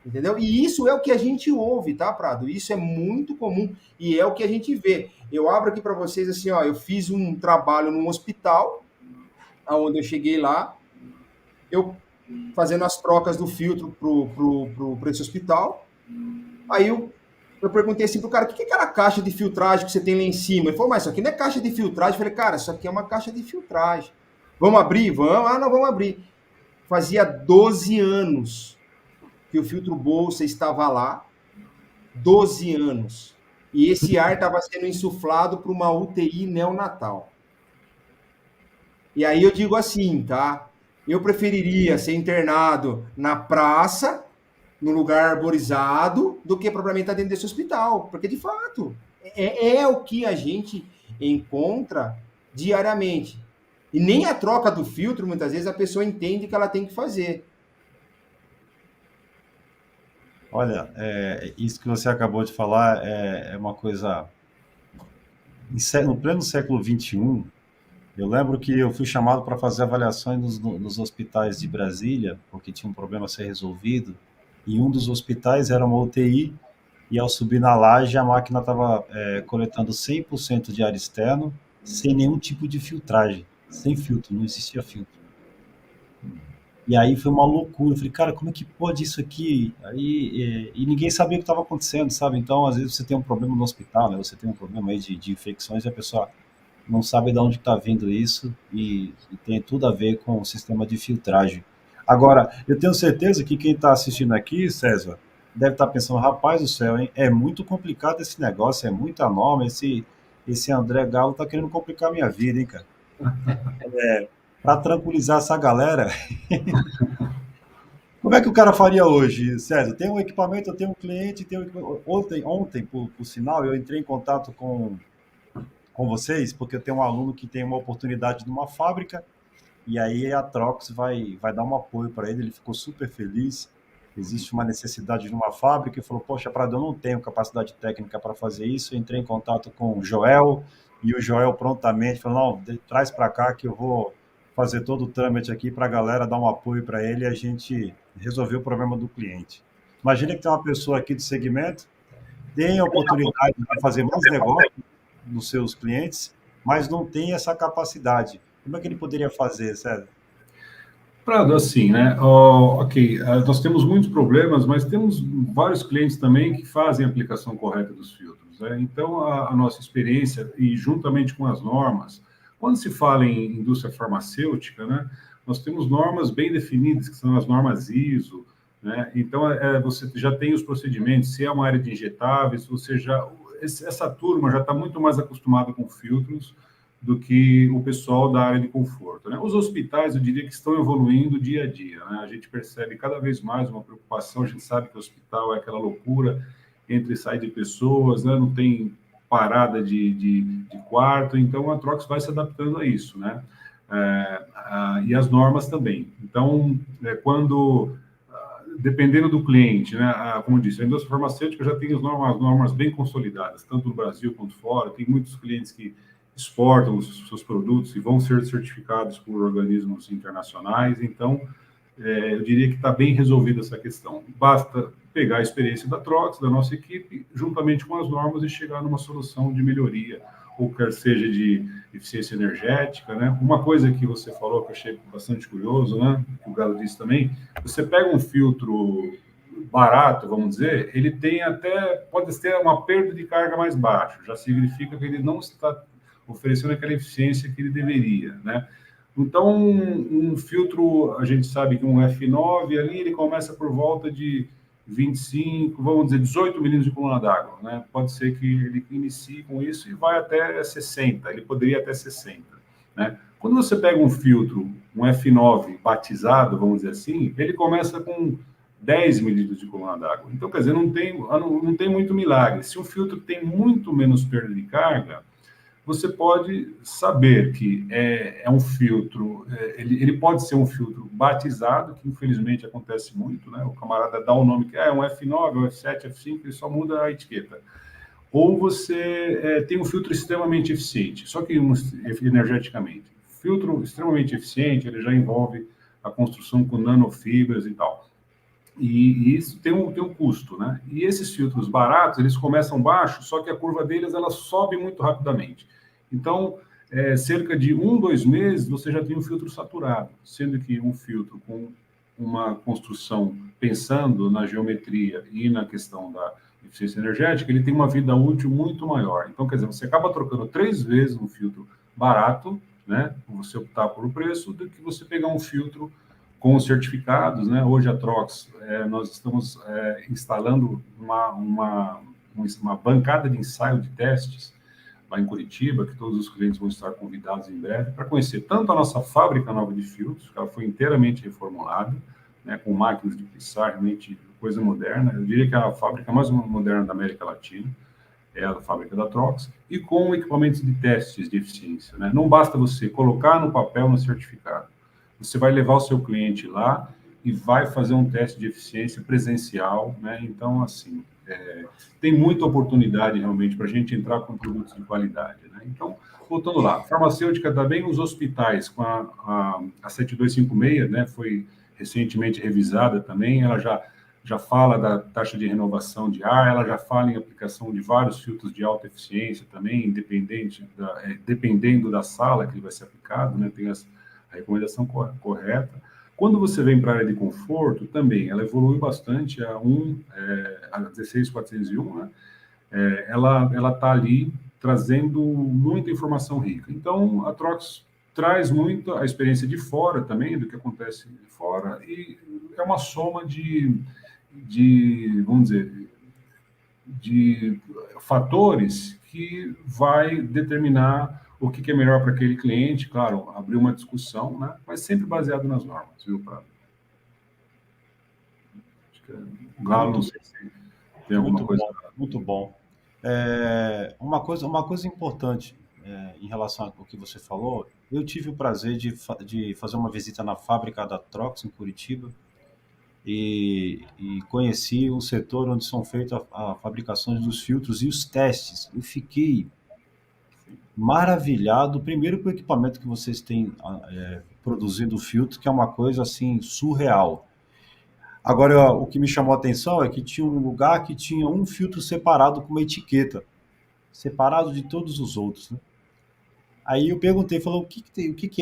Entendeu? E isso é o que a gente ouve, tá, Prado? Isso é muito comum e é o que a gente vê. Eu abro aqui para vocês assim, ó, eu fiz um trabalho num hospital, aonde eu cheguei lá, eu fazendo as trocas do filtro para esse hospital. Aí eu perguntei assim pro cara: o que é aquela caixa de filtragem que você tem lá em cima? Ele falou: mas isso aqui não é caixa de filtragem. Eu falei: cara, isso aqui é uma caixa de filtragem. Vamos abrir? Vamos. Ah, não, vamos abrir. Fazia 12 anos que o filtro bolsa estava lá, 12 anos. E esse ar estava sendo insuflado para uma UTI neonatal. E aí eu digo assim, tá? Eu preferiria ser internado na praça, num lugar arborizado, do que propriamente estar dentro desse hospital. Porque, de fato, é o que a gente encontra diariamente. E nem a troca do filtro, muitas vezes, a pessoa entende que ela tem que fazer. Olha, isso que você acabou de falar é uma coisa. No pleno século XXI, eu lembro que eu fui chamado para fazer avaliações nos hospitais de Brasília, porque tinha um problema a ser resolvido, e um dos hospitais era uma UTI, e ao subir na laje, a máquina estava coletando 100% de ar externo, sem nenhum tipo de filtragem, sem filtro, não existia filtro. E aí foi uma loucura. Eu falei: cara, como é que pode isso aqui? Aí, e ninguém sabia o que estava acontecendo, sabe? Então, às vezes você tem um problema no hospital, né? Você tem um problema aí de infecções e a pessoa não sabe de onde está vindo isso e tem tudo a ver com o sistema de filtragem. Agora, eu tenho certeza que quem está assistindo aqui, César, deve estar pensando: rapaz do céu, hein? É muito complicado esse negócio, é muita norma. Esse André Galo está querendo complicar a minha vida, hein, cara? Para tranquilizar essa galera, como é que o cara faria hoje, César? Tem um equipamento, eu tenho um cliente, ontem por sinal, eu entrei em contato com vocês, porque eu tenho um aluno que tem uma oportunidade numa fábrica, e aí a Trox vai dar um apoio para ele ficou super feliz. Existe uma necessidade numa fábrica, e falou: poxa, Prado, eu não tenho capacidade técnica para fazer isso. Eu entrei em contato com o Joel, e o Joel prontamente falou: não, traz para cá que eu vou fazer todo o trâmite aqui para a galera dar um apoio para ele e a gente resolver o problema do cliente. Imagina que tem uma pessoa aqui do segmento, tem a oportunidade de fazer mais negócio nos seus clientes, mas não tem essa capacidade. Como é que ele poderia fazer, César? Prado, assim, né? Ok, nós temos muitos problemas, mas temos vários clientes também que fazem a aplicação correta dos filtros. filtros, né? Então, a nossa experiência, e juntamente com as normas, quando se fala em indústria farmacêutica, né, nós temos normas bem definidas, que são as normas ISO, né? Então, você já tem os procedimentos, se é uma área de injetáveis, essa turma já está muito mais acostumada com filtros do que o pessoal da área de conforto, né? Os hospitais, eu diria que estão evoluindo dia a dia, né? A gente percebe cada vez mais uma preocupação, a gente sabe que o hospital é aquela loucura entre e sai de pessoas, né? Não tem parada de quarto, então a Trox vai se adaptando a isso, né? E as normas também. Então, dependendo do cliente, né? Como eu disse, a indústria farmacêutica já tem as normas bem consolidadas, tanto no Brasil quanto fora. Tem muitos clientes que exportam os seus produtos e vão ser certificados por organismos internacionais. Então, eu diria que está bem resolvida essa questão. Basta pegar a experiência da Trox, da nossa equipe, juntamente com as normas e chegar numa solução de melhoria, ou quer seja de eficiência energética, né? Uma coisa que você falou que eu achei bastante curioso, né? Que o Galo disse também, você pega um filtro barato, vamos dizer, ele pode ter uma perda de carga mais baixa, já significa que ele não está oferecendo aquela eficiência que ele deveria, né? Então, um filtro, a gente sabe que um F9 ali, ele começa por volta de 25, vamos dizer, 18 milímetros de coluna d'água, né? Pode ser que ele inicie com isso e vai até 60, ele poderia até 60, né? Quando você pega um filtro, um F9 batizado, vamos dizer assim, ele começa com 10 milímetros de coluna d'água. Então, quer dizer, não tem muito milagre. Se um filtro tem muito menos perda de carga, você pode saber que é um filtro, ele pode ser um filtro batizado, que infelizmente acontece muito, né? O camarada dá um nome que é um F9, um F7, F5, ele só muda a etiqueta. Ou você tem um filtro extremamente eficiente, só que energeticamente. Filtro extremamente eficiente, ele já envolve a construção com nanofibras e tal. E isso tem um custo, né? E esses filtros baratos, eles começam baixo, só que a curva deles, ela sobe muito rapidamente. Então, cerca de 2 meses, você já tem um filtro saturado, sendo que um filtro com uma construção pensando na geometria e na questão da eficiência energética, ele tem uma vida útil muito maior. Então, quer dizer, você acaba trocando 3 vezes um filtro barato, né? Você optar por o preço, do que você pegar um filtro com os certificados, né? Hoje a Trox, nós estamos instalando uma bancada de ensaio de testes lá em Curitiba, que todos os clientes vão estar convidados em breve, para conhecer tanto a nossa fábrica nova de filtros, que ela foi inteiramente reformulada, né, com máquinas de prensar, realmente coisa moderna. Eu diria que é a fábrica mais moderna da América Latina, é a fábrica da Trox, e com equipamentos de testes de eficiência, né? Não basta você colocar no papel, no certificado. Você vai levar o seu cliente lá e vai fazer um teste de eficiência presencial, né? Então, assim, tem muita oportunidade realmente para a gente entrar com produtos de qualidade, né? Então, voltando lá, farmacêutica também, os hospitais com a 7256, né? Foi recentemente revisada também, ela já fala da taxa de renovação de ar, ela já fala em aplicação de vários filtros de alta eficiência também, dependendo da sala que ele vai ser aplicado, né? Tem a recomendação correta. Quando você vem para a área de conforto, também, ela evoluiu bastante, a 16401, né? Ela está ali trazendo muita informação rica. Então, a Trox traz muito a experiência de fora também, do que acontece de fora, e é uma soma vamos dizer, de fatores que vai determinar o que é melhor para aquele cliente, claro, abrir uma discussão, né? Mas sempre baseado nas normas, viu, Prado? Acho que o Galo, não sei se tem alguma coisa. Muito bom. Uma coisa importante em relação ao que você falou, eu tive o prazer de fazer uma visita na fábrica da Trox, em Curitiba, e conheci o setor onde são feitas a fabricação dos filtros e os testes. Eu fiquei maravilhado, primeiro com o equipamento que vocês têm produzindo o filtro, que é uma coisa assim surreal. Agora, o que me chamou a atenção é que tinha um lugar que tinha um filtro separado com uma etiqueta, separado de todos os outros, né? Aí eu perguntei, falou, o que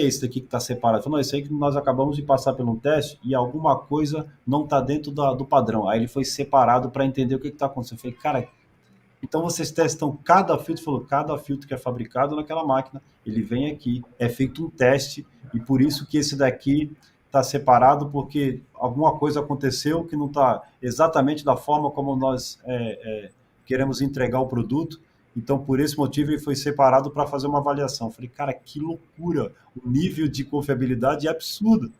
é esse daqui que está separado? Ele falou, não, esse aí que nós acabamos de passar por um teste e alguma coisa não está dentro do padrão. Aí ele foi separado para entender o que está acontecendo. Eu falei, cara, Então, vocês testam cada filtro, cada filtro que é fabricado naquela máquina, ele vem aqui, é feito um teste, e por isso que esse daqui está separado, porque alguma coisa aconteceu que não está exatamente da forma como nós queremos entregar o produto. Então, por esse motivo, ele foi separado para fazer uma avaliação. Eu falei, cara, que loucura! O nível de confiabilidade é absurdo.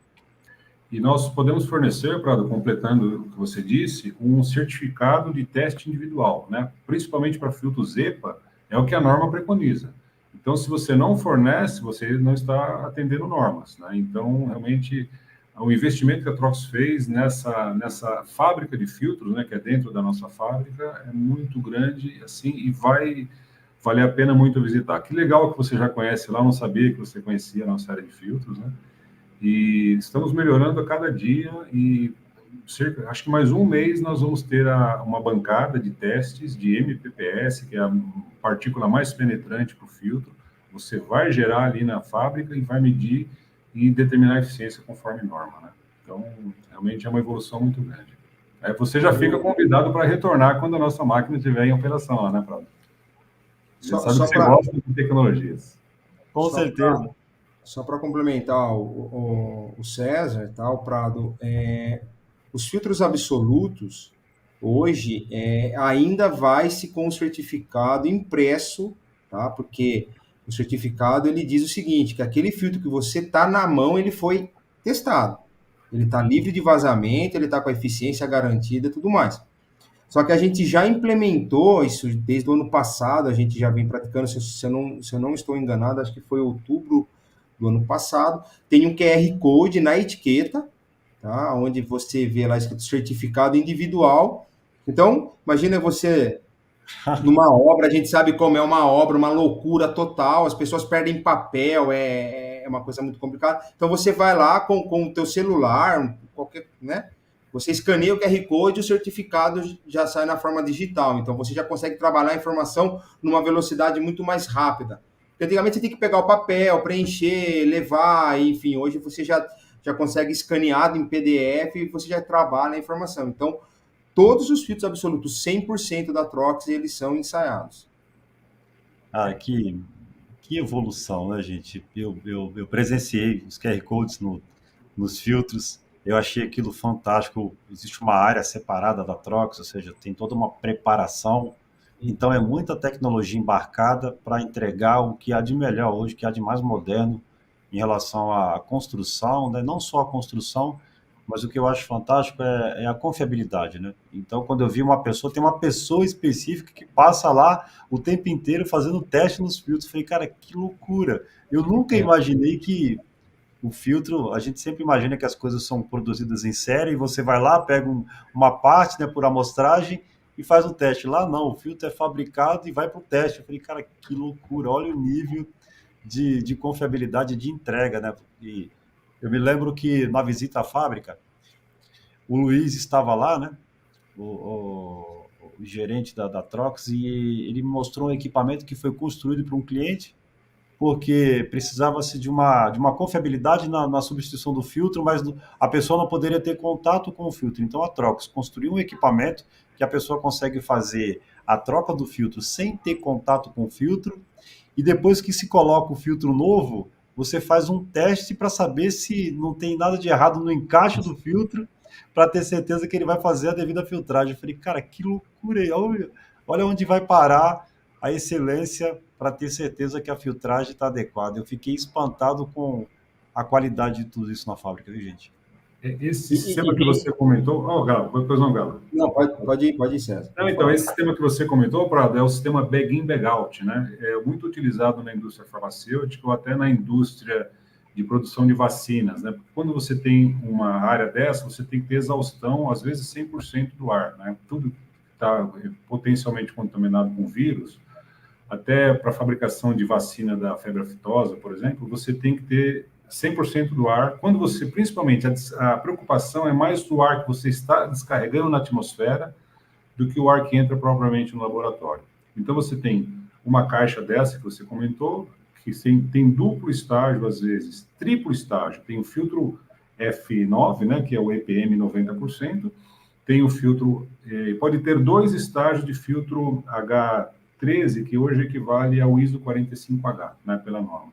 E nós podemos fornecer, Prado, completando o que você disse, um certificado de teste individual, né? Principalmente para filtros EPA, é o que a norma preconiza. Então, se você não fornece, você não está atendendo normas, né? Então, realmente, o investimento que a Trox fez nessa fábrica de filtros, né, que é dentro da nossa fábrica, é muito grande, assim, e vai valer a pena muito visitar. Que legal que você já conhece lá, eu não sabia que você conhecia a nossa área de filtros, né? E estamos melhorando a cada dia e acho que mais um mês nós vamos ter uma bancada de testes de MPPS, que é a partícula mais penetrante para o filtro. Você vai gerar ali na fábrica e vai medir e determinar a eficiência conforme norma, né? Então, realmente é uma evolução muito grande. Aí você já fica convidado para retornar quando a nossa máquina estiver em operação lá, né, Prado? Você sabe que você gosta de tecnologias. Com certeza. Só para complementar o César, tá, o Prado, os filtros absolutos, hoje, ainda vai-se com o certificado impresso, tá, porque o certificado ele diz o seguinte, que aquele filtro que você está na mão, ele foi testado. Ele está livre de vazamento, ele está com a eficiência garantida e tudo mais. Só que a gente já implementou isso desde o ano passado, a gente já vem praticando, se eu não estou enganado, acho que foi outubro do ano passado. Tem um QR Code na etiqueta, tá? Onde você vê lá escrito certificado individual. Então, imagina você numa obra, a gente sabe como é uma obra, uma loucura total, as pessoas perdem papel, é uma coisa muito complicada. Então, você vai lá com o teu celular, qualquer, né? Você escaneia o QR Code e o certificado já sai na forma digital. Então, você já consegue trabalhar a informação numa velocidade muito mais rápida. Porque antigamente você tem que pegar o papel, preencher, levar, enfim, hoje você já consegue escaneado em PDF e você já trabalha a informação. Então, todos os filtros absolutos, 100% da Trox, eles são ensaiados. Ah, que evolução, né, gente? Eu presenciei os QR Codes nos filtros, eu achei aquilo fantástico. Existe uma área separada da Trox, ou seja, tem toda uma preparação. Então, é muita tecnologia embarcada para entregar o que há de melhor hoje, o que há de mais moderno em relação à construção, né? Não só a construção, mas o que eu acho fantástico é a confiabilidade, né? Então, quando eu vi uma pessoa, tem uma pessoa específica que passa lá o tempo inteiro fazendo teste nos filtros. Falei, cara, que loucura! Eu nunca imaginei que o filtro, a gente sempre imagina que as coisas são produzidas em série e você vai lá, pega uma parte, né, por amostragem e faz o teste. Lá não, o filtro é fabricado e vai para o teste. Eu falei, cara, que loucura! Olha o nível de confiabilidade de entrega, né? E eu me lembro que na visita à fábrica, o Luiz estava lá, né? O gerente da Trox, e ele me mostrou um equipamento que foi construído para um cliente, porque precisava-se de uma confiabilidade na substituição do filtro, mas a pessoa não poderia ter contato com o filtro. Então a Trox construiu um equipamento que a pessoa consegue fazer a troca do filtro sem ter contato com o filtro, e depois que se coloca o filtro novo, você faz um teste para saber se não tem nada de errado no encaixe do filtro, para ter certeza que ele vai fazer a devida filtragem. Eu falei, cara, que loucura aí, olha onde vai parar a excelência para ter certeza que a filtragem está adequada. Eu fiquei espantado com a qualidade de tudo isso na fábrica, viu, gente? Esse sistema que você comentou... Oh, Galo, depois não, Galo. Não, pode ir, César. Não, então, esse sistema que você comentou, Prado, é o sistema bag-in, bag-out, né? É muito utilizado na indústria farmacêutica ou até na indústria de produção de vacinas, né? Porque quando você tem uma área dessa, você tem que ter exaustão, às vezes 100% do ar, né? Tudo está potencialmente contaminado com vírus, até para a fabricação de vacina da febre aftosa, por exemplo, você tem que ter 100% do ar. Quando você, principalmente, a preocupação é mais do ar que você está descarregando na atmosfera do que o ar que entra propriamente no laboratório. Então, você tem uma caixa dessa que você comentou, que tem duplo estágio, às vezes, triplo estágio. Tem o filtro F9, né, que é o EPM 90%, tem o filtro, pode ter 2 estágios de filtro H13, que hoje equivale ao ISO 45H, né, pela norma.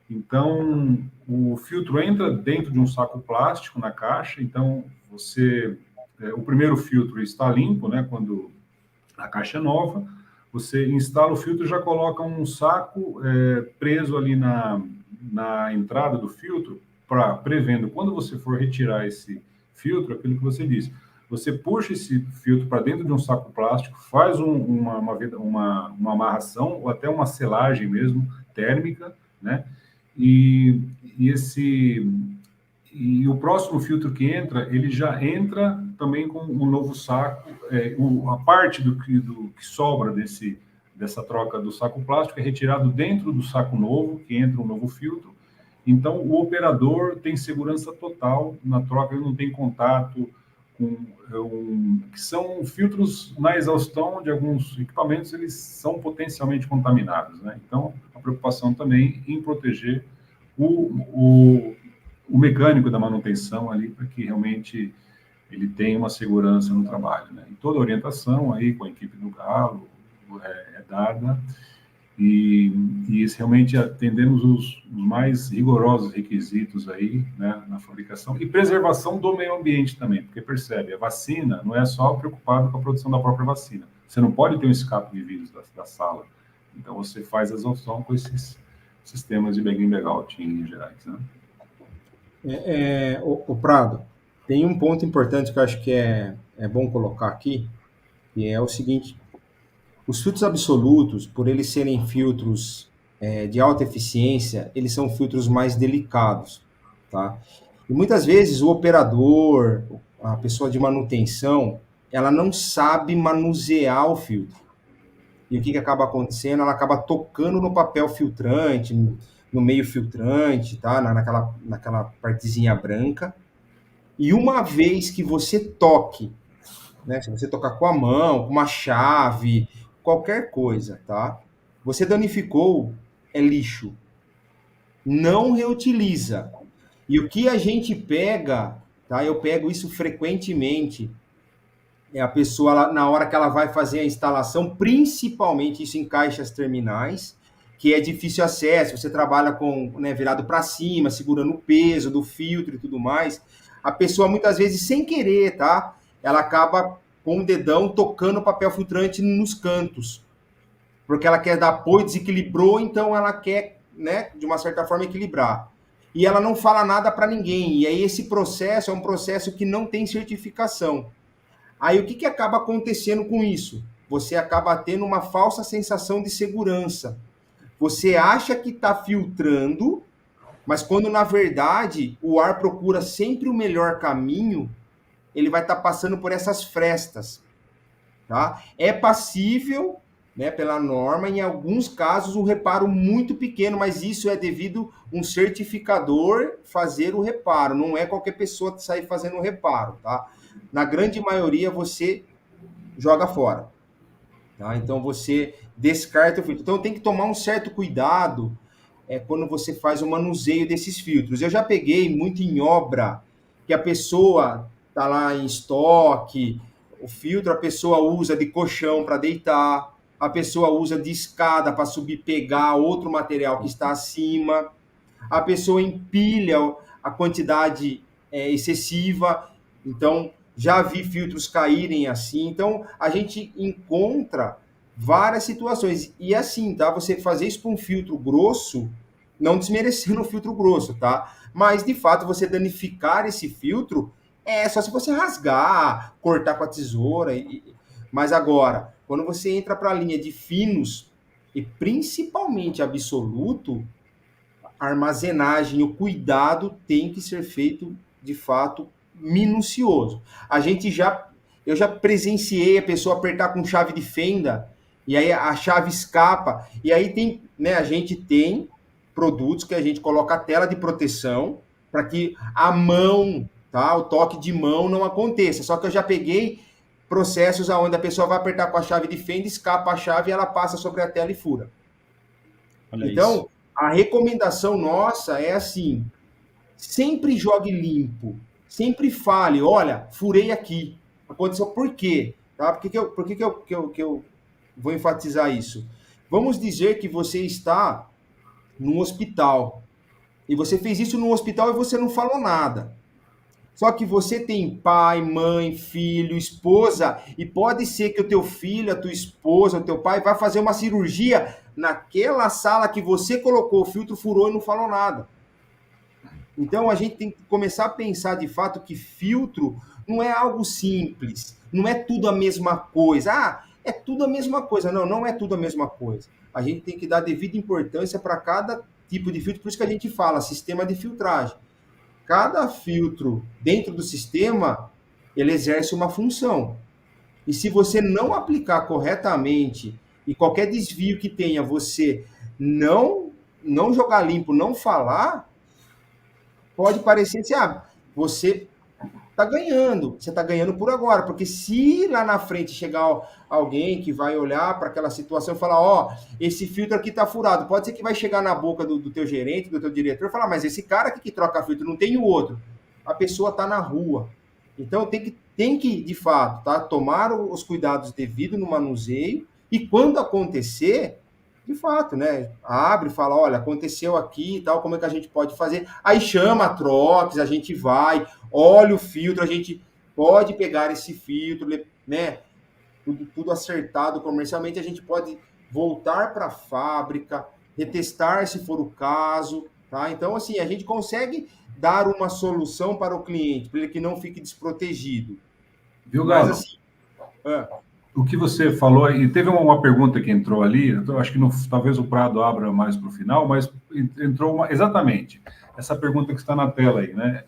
Então, o filtro entra dentro de um saco plástico na caixa, então o primeiro filtro está limpo, né, quando a caixa é nova, você instala o filtro e já coloca um saco preso ali na entrada do filtro, prevendo, quando você for retirar esse filtro, aquilo que você disse, você puxa esse filtro para dentro de um saco plástico, faz uma amarração ou até uma selagem mesmo, térmica, né? E o próximo filtro que entra, ele já entra também com um novo saco. A parte do que sobra dessa troca do saco plástico é retirado dentro do saco novo, que entra um novo filtro. Então, o operador tem segurança total na troca, ele não tem contato que são filtros na exaustão de alguns equipamentos, eles são potencialmente contaminados, né? Então, a preocupação também em proteger o mecânico da manutenção ali, para que realmente ele tenha uma segurança no trabalho, né? E toda a orientação aí com a equipe do Galo é dada, e realmente atendemos os mais rigorosos requisitos aí, né, na fabricação e preservação do meio ambiente também, porque percebe, a vacina não é só preocupado com a produção da própria vacina, você não pode ter um escape de vírus da sala, então você faz a exaustão com esses sistemas de bag-in bag-out em linhas gerais, né? O Prado, tem um ponto importante que eu acho que é bom colocar aqui, e é o seguinte: os filtros absolutos, por eles serem filtros de alta eficiência, eles são filtros mais delicados, tá? E muitas vezes o operador, a pessoa de manutenção, ela não sabe manusear o filtro. E o que acaba acontecendo? Ela acaba tocando no papel filtrante, no meio filtrante, tá? Naquela partezinha branca. E uma vez que você toque, né? Se você tocar com a mão, com uma chave, qualquer coisa, tá? Você danificou, é lixo. Não reutiliza. E o que a gente pega, tá? Eu pego isso frequentemente. É a pessoa, na hora que ela vai fazer a instalação, principalmente isso em caixas terminais, que é difícil acesso, você trabalha com, né, virado para cima, segurando o peso do filtro e tudo mais. A pessoa, muitas vezes, sem querer, tá? Ela acaba com o dedão tocando o papel filtrante nos cantos, porque ela quer dar apoio, desequilibrou, então ela quer, né, de uma certa forma, equilibrar. E ela não fala nada para ninguém. E aí esse processo é um processo que não tem certificação. Aí o que acaba acontecendo com isso? Você acaba tendo uma falsa sensação de segurança. Você acha que está filtrando, mas quando na verdade o ar procura sempre o melhor caminho, ele vai estar passando por essas frestas, tá? É passível, né, pela norma, em alguns casos um reparo muito pequeno, mas isso é devido um certificador fazer o reparo, não é qualquer pessoa sair fazendo o reparo, tá? Na grande maioria você joga fora, tá? Então você descarta o filtro. Então tem que tomar um certo cuidado quando você faz o manuseio desses filtros. Eu já peguei muito em obra que a pessoa tá lá em estoque, o filtro a pessoa usa de colchão para deitar, a pessoa usa de escada para subir, pegar outro material que está acima, a pessoa empilha a quantidade excessiva. Então, já vi filtros caírem assim. Então, a gente encontra várias situações. E assim, tá? Você fazer isso para um filtro grosso, não desmerecendo o filtro grosso, tá? Mas, de fato, você danificar esse filtro é só se você rasgar, cortar com a tesoura. Mas agora, quando você entra para a linha de finos, e principalmente absoluto, a armazenagem, o cuidado tem que ser feito, de fato, minucioso. Eu já presenciei a pessoa apertar com chave de fenda, e aí a chave escapa, e aí tem, né, a gente tem produtos que a gente coloca a tela de proteção para que a mão, tá, o toque de mão não aconteça. Só que eu já peguei processos onde a pessoa vai apertar com a chave de fenda, escapa a chave e ela passa sobre a tela e fura. Olha então, isso. A recomendação nossa é assim: sempre jogue limpo, sempre fale, olha, furei aqui. Aconteceu por quê? Tá? Por que eu vou enfatizar isso? Vamos dizer que você está num hospital, e você fez isso no hospital e você não falou nada. Só que você tem pai, mãe, filho, esposa, e pode ser que o teu filho, a tua esposa, o teu pai vai fazer uma cirurgia naquela sala que você colocou, o filtro furou e não falou nada. Então a gente tem que começar a pensar de fato que filtro não é algo simples, não é tudo a mesma coisa. Ah, é tudo a mesma coisa. Não, não é tudo a mesma coisa. A gente tem que dar devida importância para cada tipo de filtro, por isso que a gente fala sistema de filtragem. Cada filtro dentro do sistema, ele exerce uma função. E se você não aplicar corretamente e qualquer desvio que tenha, você não jogar limpo, não falar, pode parecer assim, você você está ganhando por agora, porque se lá na frente chegar alguém que vai olhar para aquela situação e falar, esse filtro aqui está furado, pode ser que vai chegar na boca do teu gerente, do teu diretor, e falar, mas esse cara aqui que troca filtro, não tem o outro. A pessoa está na rua. Então tem que, de fato, tá, tomar os cuidados devidos no manuseio, e quando acontecer, de fato, né? Abre e fala, olha, aconteceu aqui e tal, como é que a gente pode fazer? Aí chama a Trox, a gente vai, olha o filtro, a gente pode pegar esse filtro, né? Tudo acertado comercialmente, a gente pode voltar para a fábrica, retestar se for o caso, tá? Então, assim, a gente consegue dar uma solução para o cliente, para ele que não fique desprotegido. Viu, Galo? Mas, assim, o que você falou, e teve uma pergunta que entrou ali, eu acho que talvez o Prado abra mais para o final, mas entrou exatamente essa pergunta que está na tela aí, né?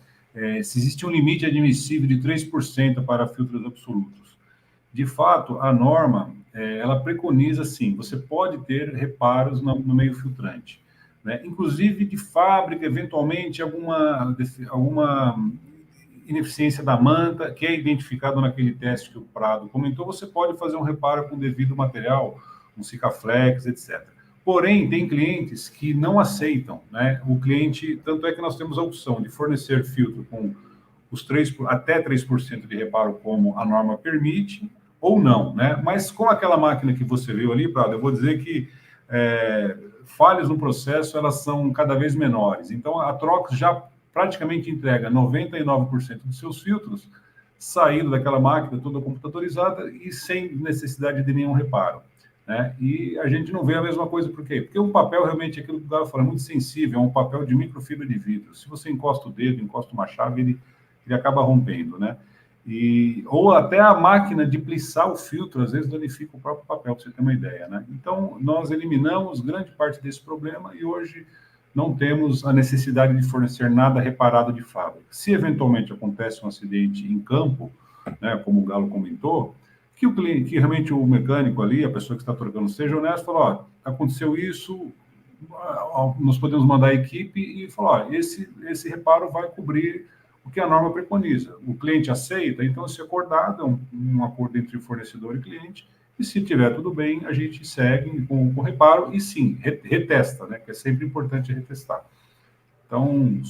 Se existe um limite admissível de 3% para filtros absolutos. De fato, a norma, ela preconiza, sim, você pode ter reparos no meio filtrante, né? Inclusive de fábrica, eventualmente, alguma ineficiência da manta, que é identificado naquele teste que o Prado comentou, você pode fazer um reparo com o devido material, um Sikaflex, etc. Porém, tem clientes que não aceitam, né? O cliente, tanto é que nós temos a opção de fornecer filtro com os até 3% de reparo, como a norma permite, ou não, né? Mas com aquela máquina que você viu ali, Prado, eu vou dizer que falhas no processo, elas são cada vez menores. Então, a Trox já praticamente entrega 99% dos seus filtros saído daquela máquina toda computadorizada e sem necessidade de nenhum reparo, né? E a gente não vê a mesma coisa, por quê? Porque o papel realmente, aquilo que o Galo fala, é muito sensível, é um papel de microfibra de vidro. Se você encosta o dedo, encosta uma chave, ele acaba rompendo, né? Ou até a máquina de plissar o filtro, às vezes danifica o próprio papel, para você ter uma ideia, né? Então, nós eliminamos grande parte desse problema e hoje não temos a necessidade de fornecer nada reparado de fábrica. Se eventualmente acontece um acidente em campo, né, como o Galo comentou, que o cliente, que realmente o mecânico ali, a pessoa que está trocando, seja honesto, fala, aconteceu isso, nós podemos mandar a equipe e falar, esse reparo vai cobrir o que a norma preconiza. O cliente aceita, então se acordado, é um acordo entre fornecedor e cliente, e se tiver tudo bem, a gente segue com reparo e sim, retesta, né? Que é sempre importante retestar. Então,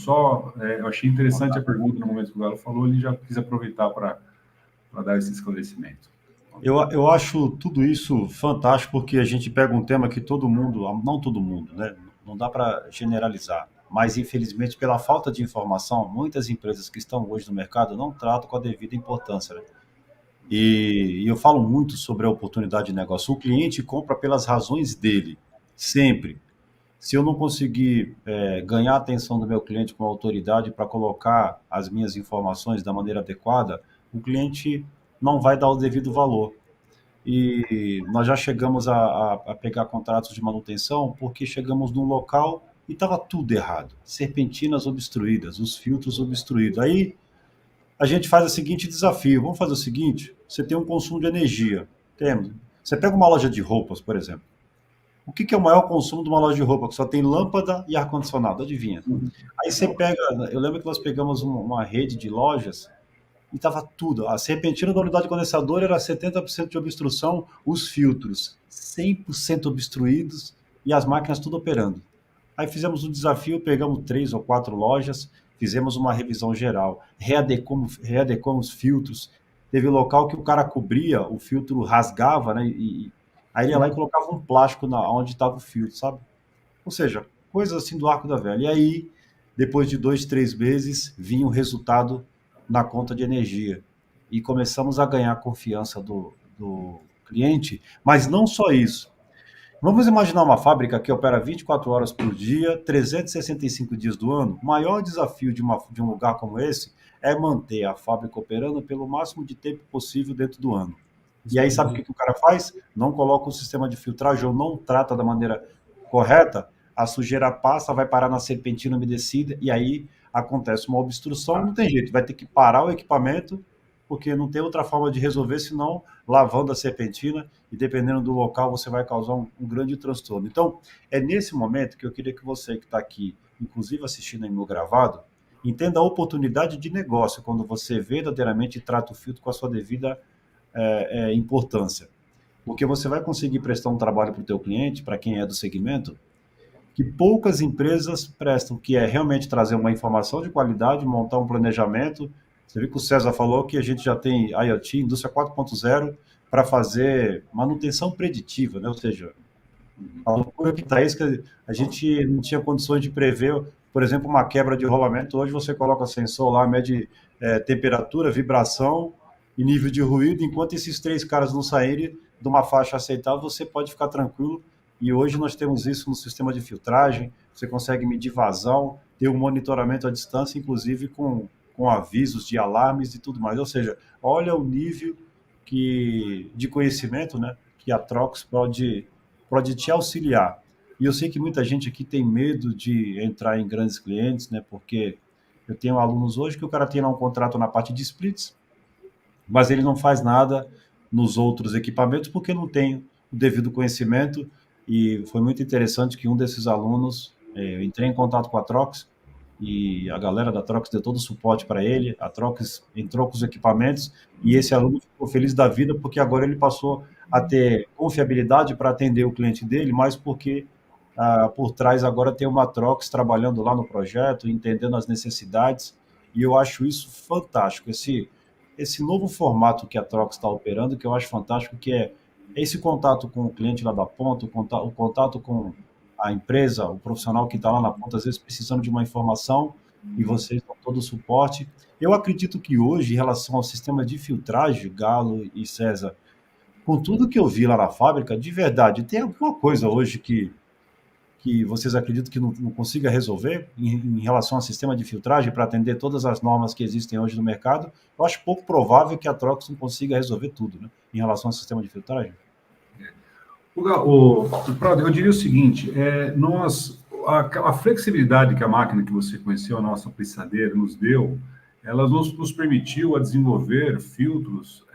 eu achei interessante a pergunta no momento que o Galo falou, ele já quis aproveitar para dar esse esclarecimento. Eu acho tudo isso fantástico, porque a gente pega um tema que todo mundo, não todo mundo, né? Não dá para generalizar, mas infelizmente, pela falta de informação, muitas empresas que estão hoje no mercado não tratam com a devida importância, né? E eu falo muito sobre a oportunidade de negócio. O cliente compra pelas razões dele, sempre. Se eu não conseguir ganhar a atenção do meu cliente com autoridade para colocar as minhas informações da maneira adequada, o cliente não vai dar o devido valor. E nós já chegamos a pegar contratos de manutenção porque chegamos num local e estava tudo errado. Serpentinas obstruídas, os filtros obstruídos. Aí a gente faz o seguinte desafio. Vamos fazer o seguinte, você tem um consumo de energia. Temos. Você pega uma loja de roupas, por exemplo. O que é o maior consumo de uma loja de roupa? Que só tem lâmpada e ar-condicionado, adivinha? Aí você pega, eu lembro que nós pegamos uma rede de lojas e estava tudo. A serpentina da unidade condensadora era 70% de obstrução, os filtros 100% obstruídos e as máquinas tudo operando. Aí fizemos um desafio, pegamos 3 ou 4 lojas, fizemos uma revisão geral, readequamos os filtros, teve local que o cara cobria, o filtro rasgava, né? Aí ele ia lá e colocava um plástico onde estava o filtro, sabe? Ou seja, coisas assim do arco da velha. E aí, depois de 2, 3 meses, vinha o resultado na conta de energia. E começamos a ganhar a confiança do cliente, mas não só isso. Vamos imaginar uma fábrica que opera 24 horas por dia, 365 dias do ano. O maior desafio de um lugar como esse é manter a fábrica operando pelo máximo de tempo possível dentro do ano. E aí, sabe o que o cara faz? Não coloca o sistema de filtragem ou não trata da maneira correta, a sujeira passa, vai parar na serpentina umedecida e aí acontece uma obstrução, não tem jeito, vai ter que parar o equipamento, porque não tem outra forma de resolver senão lavando a serpentina e dependendo do local você vai causar um grande transtorno. Então, é nesse momento que eu queria que você que está aqui, inclusive assistindo aí meu gravado, entenda a oportunidade de negócio quando você verdadeiramente trata o filtro com a sua devida importância. Porque você vai conseguir prestar um trabalho para o teu cliente, para quem é do segmento, que poucas empresas prestam, que é realmente trazer uma informação de qualidade, montar um planejamento. Você viu que o César falou que a gente já tem IoT, indústria 4.0, para fazer manutenção preditiva, né? Ou seja, a loucura que está isso, que a gente não tinha condições de prever, por exemplo, uma quebra de rolamento. Hoje você coloca sensor lá, mede temperatura, vibração e nível de ruído. Enquanto esses 3 caras não saírem de uma faixa aceitável, você pode ficar tranquilo. E hoje nós temos isso no sistema de filtragem, você consegue medir vazão, ter um monitoramento à distância, inclusive com avisos de alarmes e tudo mais. Ou seja, olha o nível de conhecimento, né, que a Trox pode te auxiliar. E eu sei que muita gente aqui tem medo de entrar em grandes clientes, né? Porque eu tenho alunos hoje que o cara tem lá um contrato na parte de splits, mas ele não faz nada nos outros equipamentos porque não tem o devido conhecimento. E foi muito interessante que um desses alunos, eu entrei em contato com a Trox e a galera da Trox deu todo o suporte para ele, a Trox entrou com os equipamentos e esse aluno ficou feliz da vida porque agora ele passou a ter confiabilidade para atender o cliente dele, mas porque por trás agora tem uma Trox trabalhando lá no projeto, entendendo as necessidades, e eu acho isso fantástico, esse novo formato que a Trox está operando, que eu acho fantástico, que é esse contato com o cliente lá da ponta, o contato com a empresa, o profissional que está lá na ponta, às vezes precisando de uma informação, e vocês dão todo o suporte. Eu acredito que hoje, em relação ao sistema de filtragem, Galo e César, com tudo que eu vi lá na fábrica, de verdade, tem alguma coisa hoje que vocês acreditam que não consiga resolver em relação ao sistema de filtragem para atender todas as normas que existem hoje no mercado? Eu acho pouco provável que a Trox não consiga resolver tudo, né, em relação ao sistema de filtragem. Prado, eu diria o seguinte, a flexibilidade que a máquina que você conheceu, a nossa plissadeira, nos deu, ela nos permitiu a desenvolver filtros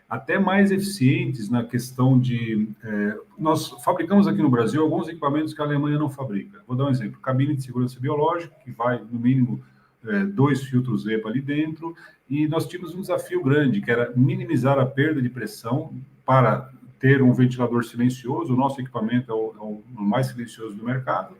até mais eficientes na questão de... nós fabricamos aqui no Brasil alguns equipamentos que a Alemanha não fabrica. Vou dar um exemplo, cabine de segurança biológica, que vai, no mínimo, 2 filtros EPA ali dentro, e nós tínhamos um desafio grande, que era minimizar a perda de pressão para ter um ventilador silencioso. O nosso equipamento é o mais silencioso do mercado,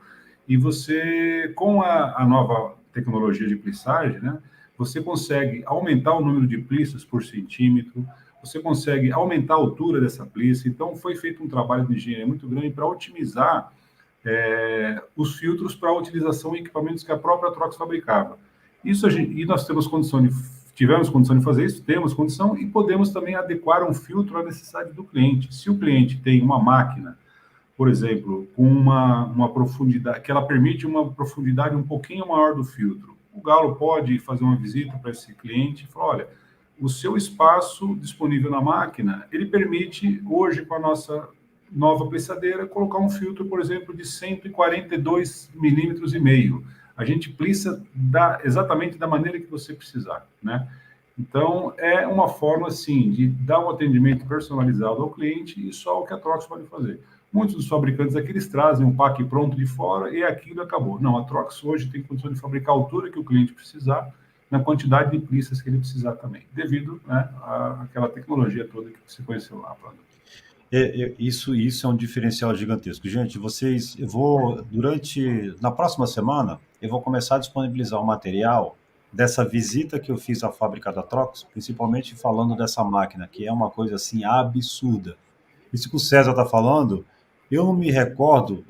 e você, com a nova tecnologia de plissagem, né, você consegue aumentar o número de plissas por centímetro, você consegue aumentar a altura dessa plissa. Então, foi feito um trabalho de engenharia muito grande para otimizar os filtros para a utilização em equipamentos que a própria Trox fabricava. E nós tivemos condição de fazer isso, temos condição, e podemos também adequar um filtro à necessidade do cliente. Se o cliente tem uma máquina, por exemplo, com uma profundidade, que ela permite uma profundidade um pouquinho maior do filtro, o Galo pode fazer uma visita para esse cliente e falar, olha, o seu espaço disponível na máquina, ele permite, hoje, com a nossa nova plissadeira, colocar um filtro, por exemplo, de 142 milímetros e meio. A gente plissa exatamente da maneira que você precisar, né? Então, é uma forma, assim, de dar um atendimento personalizado ao cliente, e só o que a Trox pode fazer. Muitos dos fabricantes aqui, eles trazem um pack pronto de fora e aquilo acabou. Não, a Trox hoje tem condição de fabricar a altura que o cliente precisar, na quantidade de plissas que ele precisar também, devido, né, àquela tecnologia toda que você conheceu lá, Prado. Isso é um diferencial gigantesco. Gente, na próxima semana, eu vou começar a disponibilizar o material dessa visita que eu fiz à fábrica da Trox, principalmente falando dessa máquina, que é uma coisa assim absurda. Isso que o César está falando, eu não me recordo,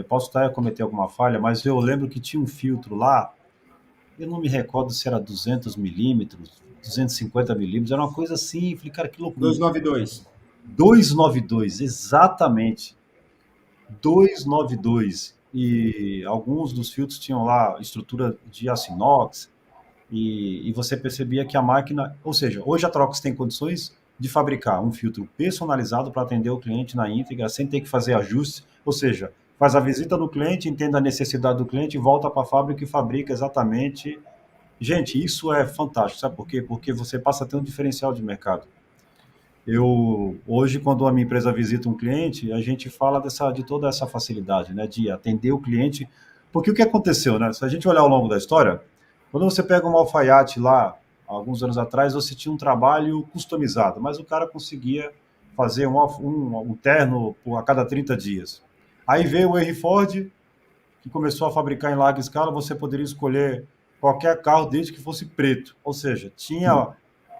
posso estar a cometer alguma falha, mas eu lembro que tinha um filtro lá, eu não me recordo se era 200 milímetros, 250 milímetros, era uma coisa assim, falei, cara, que loucura. 292. 292, exatamente. 292. E alguns dos filtros tinham lá estrutura de aço inox, e você percebia que a máquina, ou seja, hoje a Trox tem condições de fabricar um filtro personalizado para atender o cliente na íntegra, sem ter que fazer ajustes, ou seja, faz a visita do cliente, entende a necessidade do cliente, volta para a fábrica e fabrica exatamente. Gente, isso é fantástico, sabe por quê? Porque você passa a ter um diferencial de mercado. Eu hoje, quando a minha empresa visita um cliente, a gente fala de toda essa facilidade, né, de atender o cliente, porque o que aconteceu, né? Se a gente olhar ao longo da história, quando você pega um alfaiate lá, alguns anos atrás, você tinha um trabalho customizado, mas o cara conseguia fazer um terno a cada 30 dias. Aí veio o Henry Ford, que começou a fabricar em larga escala, você poderia escolher qualquer carro desde que fosse preto. Ou seja, tinha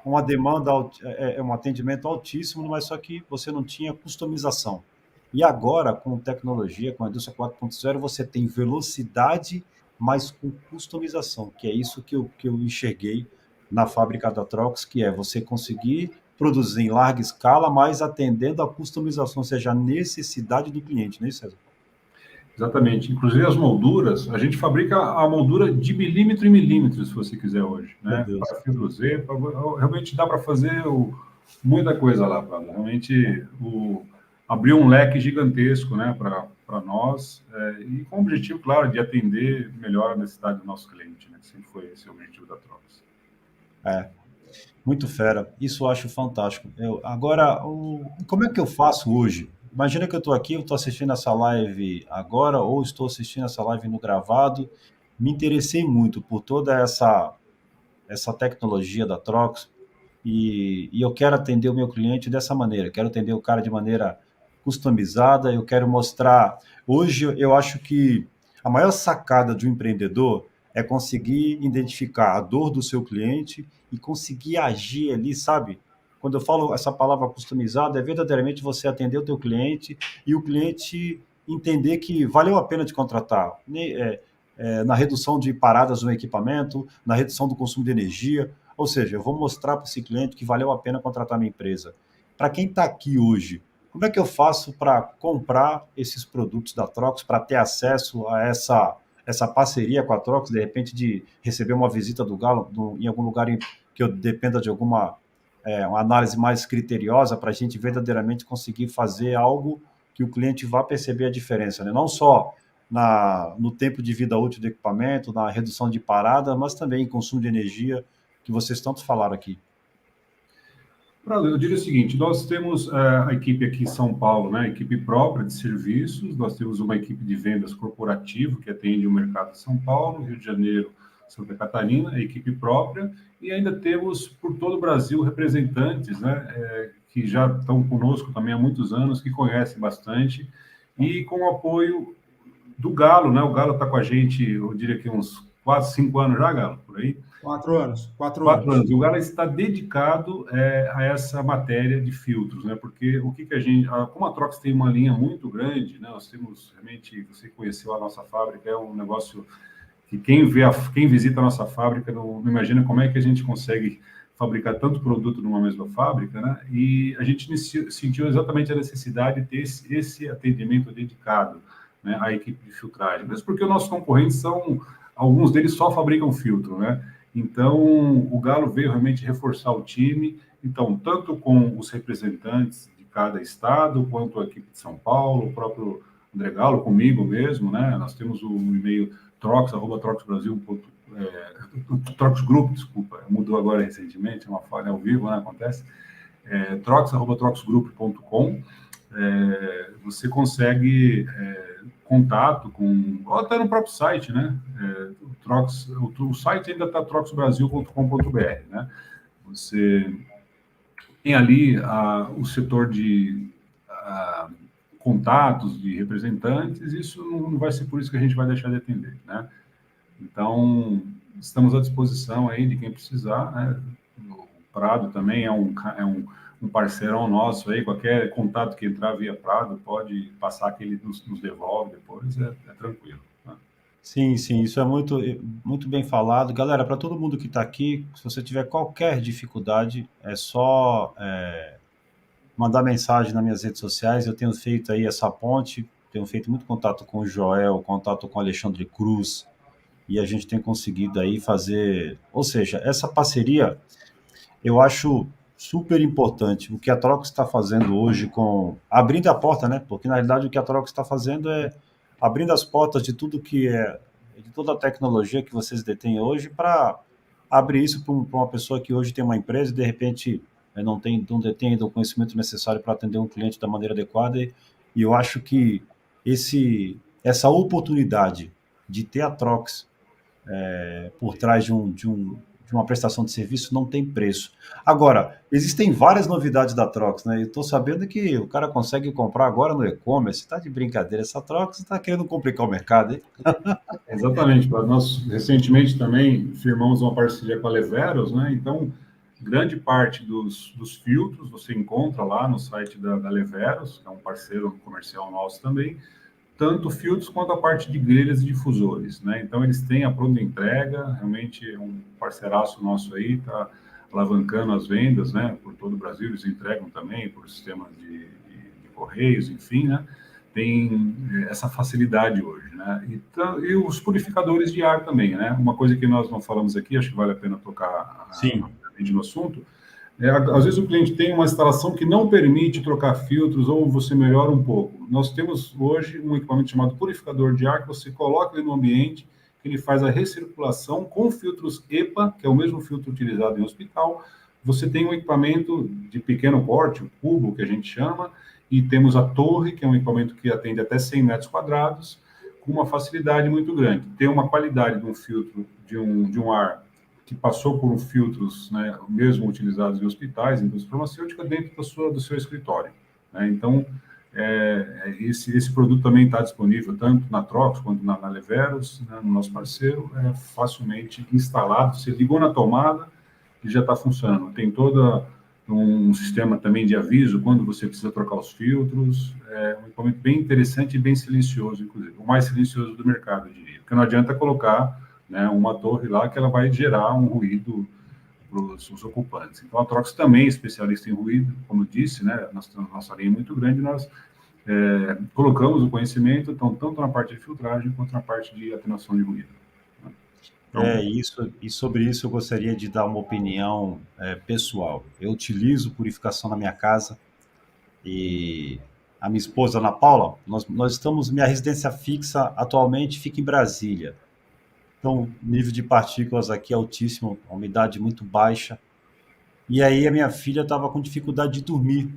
uma demanda, um atendimento altíssimo, mas só que você não tinha customização. E agora, com tecnologia, com a indústria 4.0, você tem velocidade, mas com customização, que é isso que eu enxerguei na fábrica da Trox, que é você conseguir produzir em larga escala, mas atendendo a customização, ou seja, a necessidade do cliente, não é isso, César? Exatamente. Inclusive as molduras, a gente fabrica a moldura de milímetro em milímetro, se você quiser hoje, Meu né? Deus. Para filtro Z, realmente dá para fazer muita coisa lá, Pablo. Realmente abriu um leque gigantesco, né, para nós, e com o objetivo, claro, de atender melhor a necessidade do nosso cliente, né? Sempre foi esse o objetivo da Trox. É, muito fera. Isso eu acho fantástico. Agora, como é que eu faço hoje? Imagina que eu estou aqui, eu estou assistindo essa live agora, ou estou assistindo essa live no gravado. Me interessei muito por toda essa tecnologia da Trox e eu quero atender o meu cliente dessa maneira. Quero atender o cara de maneira customizada. Eu quero mostrar. Hoje, eu acho que a maior sacada de um empreendedor é conseguir identificar a dor do seu cliente e conseguir agir ali, sabe? Quando eu falo essa palavra customizada, é verdadeiramente você atender o teu cliente e o cliente entender que valeu a pena te contratar, né? Na redução de paradas no equipamento, na redução do consumo de energia. Ou seja, eu vou mostrar para esse cliente que valeu a pena contratar minha empresa. Para quem está aqui hoje, como é que eu faço para comprar esses produtos da Trox, para ter acesso a essa parceria com a Trox, de repente de receber uma visita do Galo em algum lugar que eu dependa de alguma uma análise mais criteriosa para a gente verdadeiramente conseguir fazer algo que o cliente vá perceber a diferença, né? Não só no tempo de vida útil do equipamento, na redução de parada, mas também em consumo de energia, que vocês tanto falaram aqui. Eu diria o seguinte, nós temos a equipe aqui em São Paulo, né, a equipe própria de serviços, nós temos uma equipe de vendas corporativo que atende o mercado de São Paulo, Rio de Janeiro, Santa Catarina, a equipe própria, e ainda temos por todo o Brasil representantes, né, que já estão conosco também há muitos anos, que conhecem bastante, e com o apoio do Galo, né, o Galo está com a gente, eu diria que uns 4, 5 anos já, Galo, por aí. 4 anos. 4 4 anos. anos. O Gala está dedicado a essa matéria de filtros, né? Porque o que a gente, como a Trox tem uma linha muito grande, né? Nós temos realmente, você conheceu a nossa fábrica, é um negócio que quem visita a nossa fábrica não imagina como é que a gente consegue fabricar tanto produto numa mesma fábrica, né? E a gente sentiu exatamente a necessidade de ter esse atendimento dedicado, né, à equipe de filtragem. Mesmo porque os nossos concorrentes alguns deles só fabricam filtro, né? Então, o Galo veio realmente reforçar o time, então, tanto com os representantes de cada estado, quanto a equipe de São Paulo, o próprio André Galo, comigo mesmo, né? Nós temos o e-mail trox@troxbrasil. Trox Group, desculpa, mudou agora recentemente, é uma falha ao vivo, né? Acontece. trox@troxgroup.com. Você consegue contato com, ou até no próprio site, né? O site ainda está troxbrasil.com.br, né? Você tem ali o setor de contatos de representantes, isso não vai ser por isso que a gente vai deixar de atender, né? Então, estamos à disposição aí de quem precisar, né? O Prado também um parceirão nosso aí, qualquer contato que entrar via Prado, pode passar que ele nos devolve depois, é tranquilo. Né? Sim, sim, isso é muito bem falado. Galera, para todo mundo que está aqui, se você tiver qualquer dificuldade, é só mandar mensagem nas minhas redes sociais. Eu tenho feito aí essa ponte, tenho feito muito contato com o Joel, contato com o Alexandre Cruz, e a gente tem conseguido aí fazer. Ou seja, essa parceria eu acho super importante. O que a Trox está fazendo hoje com. Abrindo a porta, né? Porque na realidade o que a Trox está fazendo é abrindo as portas de tudo que é. De toda a tecnologia que vocês detêm hoje para abrir isso para uma pessoa que hoje tem uma empresa e de repente não detém ainda o conhecimento necessário para atender um cliente da maneira adequada. E eu acho que essa oportunidade de ter a Trox por trás de uma prestação de serviço não tem preço. Agora, existem várias novidades da Trox, né? Eu estou sabendo que o cara consegue comprar agora no e-commerce. Está de brincadeira essa Trox, está querendo complicar o mercado, hein? Exatamente. Nós recentemente também firmamos uma parceria com a Leveros, né? Então, grande parte dos filtros você encontra lá no site da Leveros, que é um parceiro comercial nosso também, tanto filtros quanto a parte de grelhas e difusores, né? Então, eles têm a pronta entrega, realmente é um parceiraço nosso aí, está alavancando as vendas, né? Por todo o Brasil, eles entregam também por sistemas de correios, enfim, né? Tem essa facilidade hoje, né? E os purificadores de ar também, né? Uma coisa que nós não falamos aqui, acho que vale a pena tocar Sim. no assunto, às vezes o cliente tem uma instalação que não permite trocar filtros ou você melhora um pouco. Nós temos hoje um equipamento chamado purificador de ar que você coloca ele no ambiente, ele faz a recirculação com filtros EPA, que é o mesmo filtro utilizado em hospital. Você tem um equipamento de pequeno porte, o cubo que a gente chama, e temos a torre, que é um equipamento que atende até 100 metros quadrados, com uma facilidade muito grande. Tem uma qualidade de um filtro de um ar que passou por filtros, né, mesmo utilizados em hospitais, em indústria farmacêutica, dentro do seu escritório. Né? Então, esse produto também está disponível tanto na Trox quanto na Leveros, né, no nosso parceiro, facilmente instalado. Você ligou na tomada e já está funcionando. Tem todo um sistema também de aviso quando você precisa trocar os filtros. É um equipamento bem interessante e bem silencioso, inclusive. O mais silencioso do mercado, eu diria. Porque não adianta colocar, né, uma torre lá que ela vai gerar um ruído para os ocupantes. Então, a Trox também é especialista em ruído, como eu disse, né, nós temos nossa linha muito grande, nós colocamos o conhecimento então, tanto na parte de filtragem quanto na parte de atenuação de ruído. Né? Então, E sobre isso eu gostaria de dar uma opinião pessoal. Eu utilizo purificação na minha casa e a minha esposa, Ana Paula, nós estamos, minha residência fixa atualmente fica em Brasília. Então, o nível de partículas aqui é altíssimo, a umidade muito baixa. E aí a minha filha estava com dificuldade de dormir.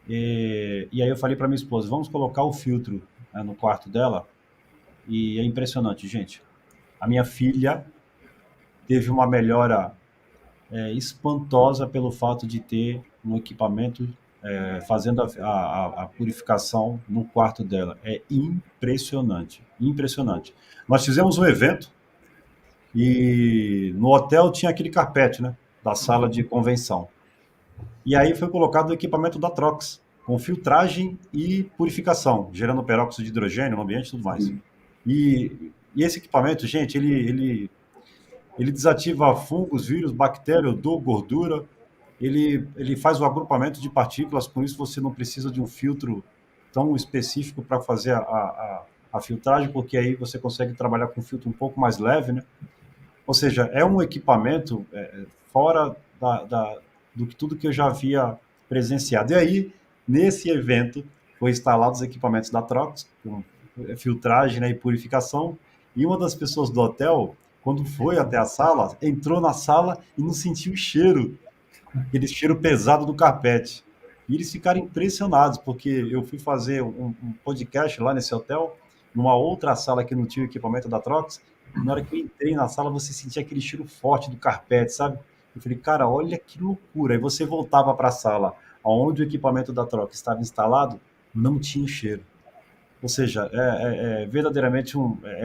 E aí eu falei para minha esposa, vamos colocar o filtro, né, no quarto dela. E é impressionante, gente. A minha filha teve uma melhora espantosa pelo fato de ter um equipamento fazendo a purificação no quarto dela. É impressionante, impressionante. Nós fizemos um evento e no hotel tinha aquele carpete, né, da sala de convenção. E aí foi colocado o equipamento da Trox, com filtragem e purificação, gerando peróxido de hidrogênio no ambiente e tudo mais. E esse equipamento, gente, ele desativa fungos, vírus, bactéria, odor, gordura. Ele faz o agrupamento de partículas, com isso você não precisa de um filtro tão específico para fazer a filtragem, porque aí você consegue trabalhar com um filtro um pouco mais leve, né? Ou seja, é um equipamento fora do que tudo que eu já havia presenciado. E aí, nesse evento, foi instalados os equipamentos da Trox, com filtragem, né, e purificação, e uma das pessoas do hotel, quando foi até a sala, entrou na sala e não sentiu o cheiro, aquele cheiro pesado do carpete. E eles ficaram impressionados, porque eu fui fazer um podcast lá nesse hotel, numa outra sala que não tinha o equipamento da Trox, e na hora que eu entrei na sala, você sentia aquele cheiro forte do carpete, sabe? Eu falei, cara, olha que loucura. Aí você voltava para a sala, onde o equipamento da Trox estava instalado, não tinha cheiro. Ou seja, verdadeiramente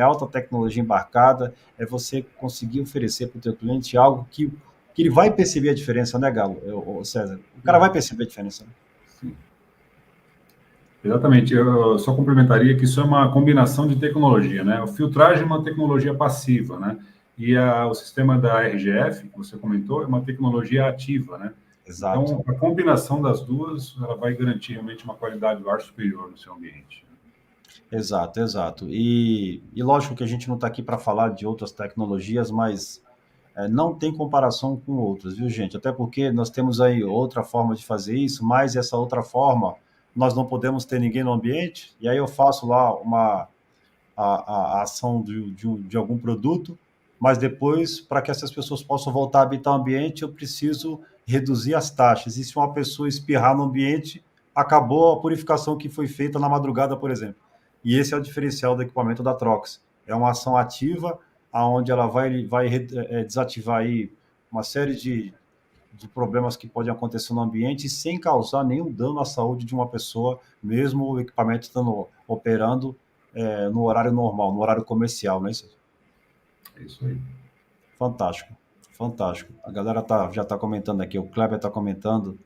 alta tecnologia embarcada, é você conseguir oferecer para o teu cliente algo que ele vai perceber a diferença, né, Galo? César, o cara vai perceber a diferença, né? Sim. Exatamente, eu só complementaria que isso é uma combinação de tecnologia, né? O filtragem é uma tecnologia passiva, né? E o sistema da RGF, que você comentou, é uma tecnologia ativa, né? Exato. Então, a combinação das duas, ela vai garantir realmente uma qualidade do ar superior no seu ambiente. Exato, exato. E lógico que a gente não está aqui para falar de outras tecnologias, mas não tem comparação com outras, viu, gente? Até porque nós temos aí outra forma de fazer isso, mas essa outra forma nós não podemos ter ninguém no ambiente, e aí eu faço lá a ação de algum produto, mas depois, para que essas pessoas possam voltar a habitar o ambiente, eu preciso reduzir as taxas. E se uma pessoa espirrar no ambiente, acabou a purificação que foi feita na madrugada, por exemplo. E esse é o diferencial do equipamento da Trox. É uma ação ativa, aonde ela vai desativar aí uma série de problemas que podem acontecer no ambiente sem causar nenhum dano à saúde de uma pessoa, mesmo o equipamento estando operando no horário normal, no horário comercial, não é isso? É isso aí. Fantástico, fantástico. A galera já está comentando aqui, o Kleber está comentando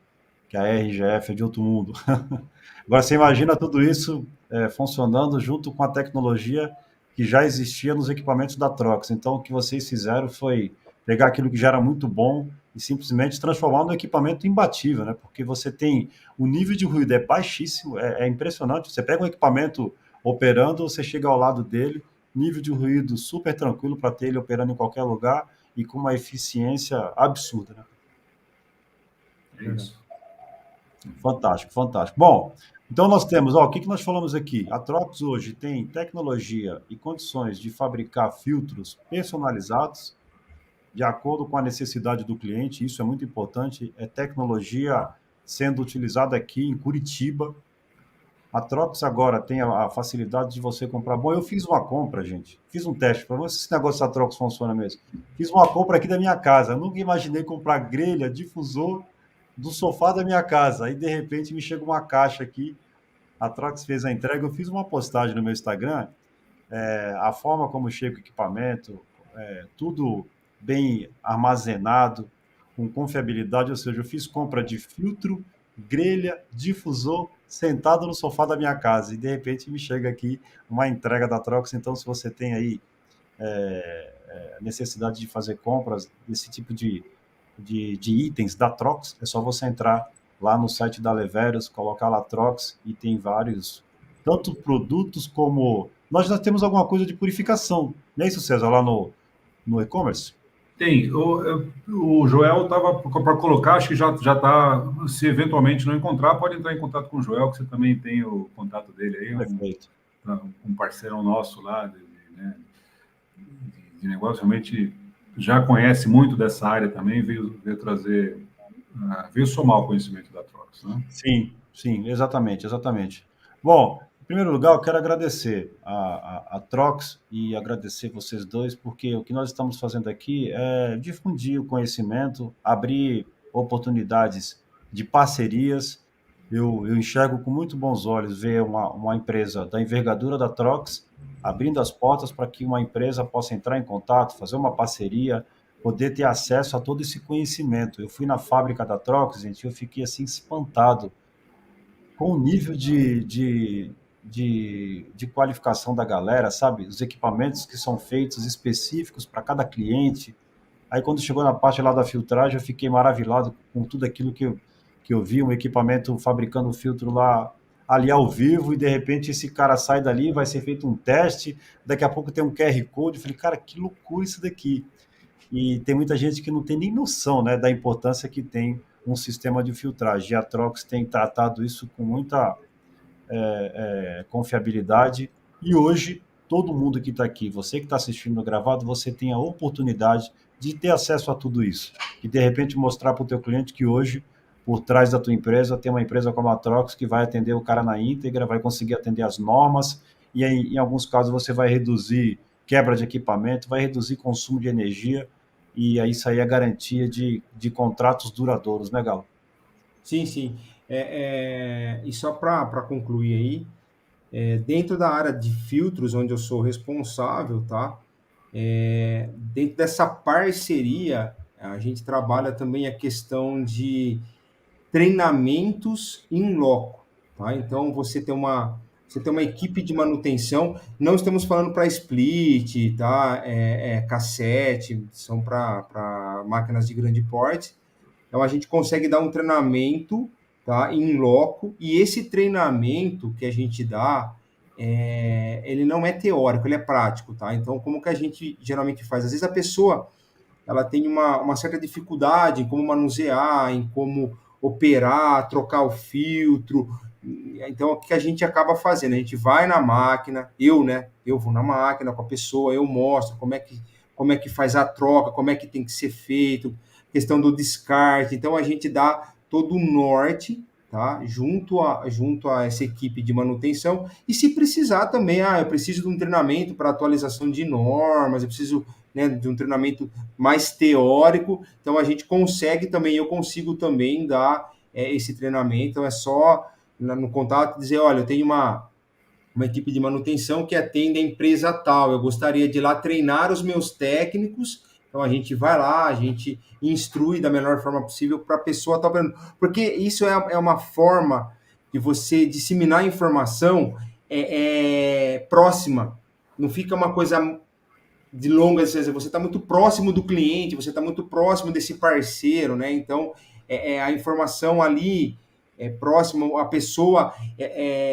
que a RGF é de outro mundo. Agora, você imagina tudo isso funcionando junto com a tecnologia que já existia nos equipamentos da Trox. Então, o que vocês fizeram foi pegar aquilo que já era muito bom e simplesmente transformar no equipamento imbatível, né? Porque você tem o nível de ruído é baixíssimo, é impressionante. Você pega um equipamento operando, você chega ao lado dele, nível de ruído super tranquilo para ter ele operando em qualquer lugar e com uma eficiência absurda, né? É isso. Fantástico, fantástico. Bom, então nós temos, ó, o que nós falamos aqui? A Trox hoje tem tecnologia e condições de fabricar filtros personalizados de acordo com a necessidade do cliente, isso é muito importante, é tecnologia sendo utilizada aqui em Curitiba. A Trox agora tem a facilidade de você comprar. Bom, eu fiz uma compra, gente. Fiz um teste para ver se esse negócio da Trox funciona mesmo. Fiz uma compra aqui da minha casa. Eu nunca imaginei comprar grelha, difusor do sofá da minha casa. Aí, de repente, me chega uma caixa aqui. A Trox fez a entrega. Eu fiz uma postagem no meu Instagram. A forma como chega o equipamento, tudo bem armazenado, com confiabilidade. Ou seja, eu fiz compra de filtro, grelha, difusor, sentado no sofá da minha casa. E, de repente, me chega aqui uma entrega da Trox. Então, se você tem aí necessidade de fazer compras desse tipo de itens da Trox, é só você entrar lá no site da Leveros, colocar lá Trox e tem vários, tanto produtos como... Nós já temos alguma coisa de purificação, não é isso, César, lá no e-commerce? Tem. O Joel estava para colocar, acho que já está. Se eventualmente não encontrar, pode entrar em contato com o Joel, que você também tem o contato dele aí, Perfeito. um parceirão nosso lá né, de negócio, realmente já conhece muito dessa área também, veio trazer, veio somar o conhecimento da Trox, né? Sim, sim, exatamente, exatamente. Bom, em primeiro lugar, eu quero agradecer a Trox e agradecer vocês dois, porque o que nós estamos fazendo aqui é difundir o conhecimento, abrir oportunidades de parcerias. Eu enxergo com muito bons olhos ver uma empresa da envergadura da Trox abrindo as portas para que uma empresa possa entrar em contato, fazer uma parceria, poder ter acesso a todo esse conhecimento. Eu fui na fábrica da Trox, gente, eu fiquei assim espantado com o nível de qualificação da galera, sabe? Os equipamentos que são feitos específicos para cada cliente. Aí, quando chegou na parte lá da filtragem, eu fiquei maravilhado com tudo aquilo que eu vi, um equipamento fabricando filtro lá ali ao vivo, e de repente esse cara sai dali, vai ser feito um teste, daqui a pouco tem um QR Code. Eu falei, cara, que loucura isso daqui. E tem muita gente que não tem nem noção, né, da importância que tem um sistema de filtragem. E a Trox tem tratado isso com muita confiabilidade. E hoje, todo mundo que está aqui, você que está assistindo no gravado, você tem a oportunidade de ter acesso a tudo isso. E, de repente, mostrar para o teu cliente que hoje, por trás da tua empresa, tem uma empresa como a Trox que vai atender o cara na íntegra, vai conseguir atender as normas, e em alguns casos você vai reduzir quebra de equipamento, vai reduzir consumo de energia, e isso aí é garantia de contratos duradouros, né, Galo? Sim, sim. E só para concluir aí, Dentro da área de filtros, onde eu sou responsável, tá? Dentro dessa parceria, a gente trabalha também a questão de treinamentos in loco, tá? Então, você tem uma equipe de manutenção, não estamos falando para split, tá? Cassete, são para máquinas de grande porte. Então, a gente consegue dar um treinamento, tá? In loco, e esse treinamento que a gente dá, ele não é teórico, ele é prático, tá? Então, como que a gente geralmente faz? Às vezes a pessoa ela tem uma certa dificuldade em como manusear, em como operar, trocar o filtro. Então, o que a gente acaba fazendo? A gente vai na máquina, eu vou na máquina com a pessoa, eu mostro como é que faz a troca, como é que tem que ser feito, questão do descarte. Então, a gente dá todo o norte, tá? Junto a essa equipe de manutenção. E se precisar também, eu preciso de um treinamento para atualização de normas, eu preciso, né, de um treinamento mais teórico, então a gente consegue também, eu consigo também dar esse treinamento, então é só no contato dizer, olha, eu tenho uma equipe de manutenção que atende a empresa tal, eu gostaria de ir lá treinar os meus técnicos, então a gente vai lá, a gente instrui da melhor forma possível para a pessoa estar operando, porque isso é uma forma de você disseminar informação próxima, não fica uma coisa de longa distância, você está muito próximo do cliente, você está muito próximo desse parceiro, né? Então, a informação ali próximo, a pessoa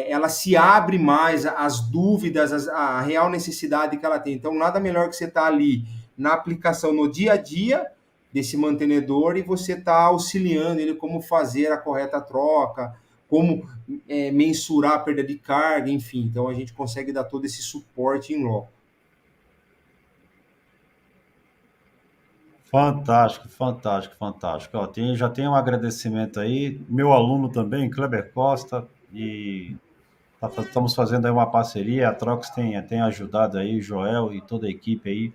ela se abre mais às dúvidas, a real necessidade que ela tem. Então, nada melhor que você estar ali na aplicação, no dia a dia desse mantenedor e você está auxiliando ele como fazer a correta troca, como mensurar a perda de carga, enfim. Então, a gente consegue dar todo esse suporte em loco. Fantástico, fantástico, fantástico. Ó, já tem um agradecimento aí. Meu aluno também, Kleber Costa, e estamos fazendo aí uma parceria. A Trox tem ajudado aí, o Joel e toda a equipe aí.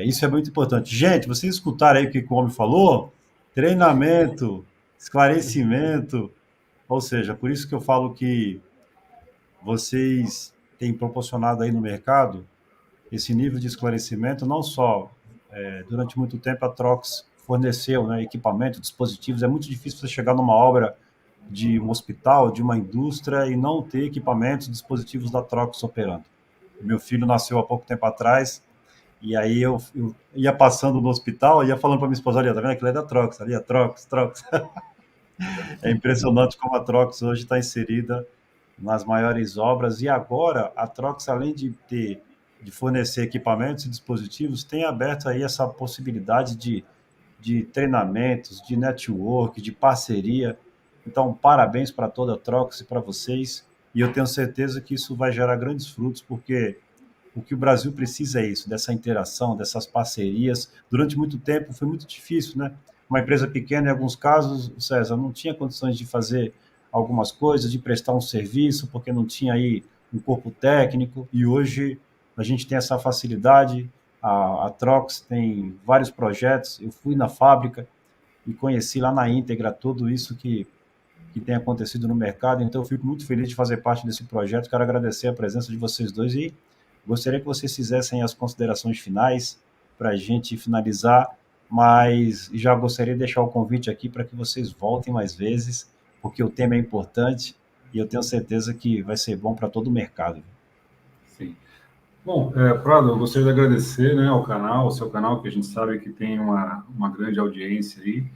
Isso é muito importante. Gente, vocês escutaram aí o que o homem falou? Treinamento, esclarecimento. Ou seja, por isso que eu falo que vocês têm proporcionado aí no mercado esse nível de esclarecimento, não só durante muito tempo a Trox forneceu, né, equipamento, dispositivos. É muito difícil você chegar numa obra de um hospital, de uma indústria e não ter equipamentos, dispositivos da Trox operando. Meu filho nasceu há pouco tempo atrás e aí eu ia passando no hospital, ia falando para minha esposa, ali, tá vendo? Aquilo é da Trox, ali é Trox, Trox. É impressionante como a Trox hoje está inserida nas maiores obras, e agora a Trox, além de fornecer equipamentos e dispositivos, tem aberto aí essa possibilidade de treinamentos, de network, de parceria. Então, parabéns para toda a Trox e para vocês, e eu tenho certeza que isso vai gerar grandes frutos, porque o que o Brasil precisa é isso, dessa interação, dessas parcerias. Durante muito tempo foi muito difícil, né? Uma empresa pequena, em alguns casos, César, não tinha condições de fazer algumas coisas, de prestar um serviço, porque não tinha aí um corpo técnico, e hoje a gente tem essa facilidade. A Trox tem vários projetos. Eu fui na fábrica e conheci lá na íntegra tudo isso que tem acontecido no mercado, então eu fico muito feliz de fazer parte desse projeto. Quero agradecer a presença de vocês dois e gostaria que vocês fizessem as considerações finais para a gente finalizar, mas já gostaria de deixar o convite aqui para que vocês voltem mais vezes, porque o tema é importante e eu tenho certeza que vai ser bom para todo o mercado. Sim. Bom, Prado, eu gostaria de agradecer, né, ao seu canal, que a gente sabe que tem uma grande audiência aí,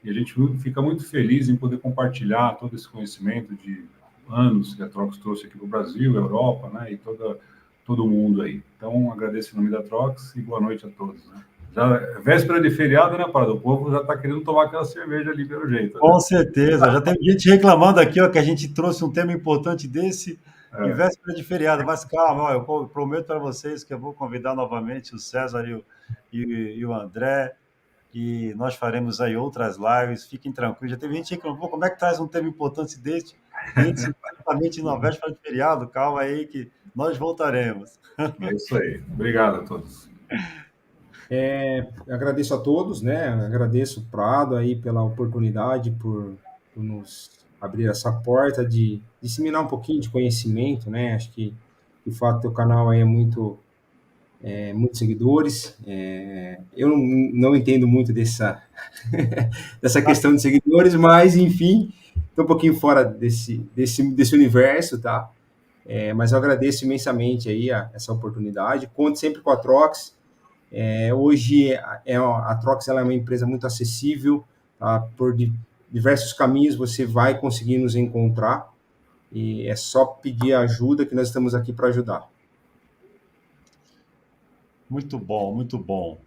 e a gente fica muito feliz em poder compartilhar todo esse conhecimento de anos que a Trox trouxe aqui para o Brasil, Europa, né, e todo mundo aí. Então, agradeço em nome da Trox e boa noite a todos. Né? Já véspera de feriado, né, Prado? O povo já está querendo tomar aquela cerveja ali pelo jeito. Né? Com certeza. Já tem gente reclamando aqui, ó, que a gente trouxe um tema importante desse em véspera de feriado. Mas calma, ó, eu prometo para vocês que eu vou convidar novamente o César e o André, e nós faremos aí outras lives. Fiquem tranquilos. Já teve gente que reclamou, como é que traz um tema importante deste? Exatamente na véspera de feriado. Calma aí que nós voltaremos. É isso aí. Obrigado a todos. Agradeço a todos, né? Agradeço o Prado aí pela oportunidade, por nos abrir essa porta de disseminar um pouquinho de conhecimento, né? Acho que, de fato, teu canal aí é muitos seguidores. Eu não entendo muito dessa questão de seguidores, mas, enfim, estou um pouquinho fora desse universo, tá? Mas eu agradeço imensamente aí essa oportunidade. Conto sempre com a Trox. Hoje a Trox ela é uma empresa muito acessível, tá? Por diversos caminhos você vai conseguir nos encontrar e é só pedir ajuda que nós estamos aqui para ajudar. Muito bom, muito bom.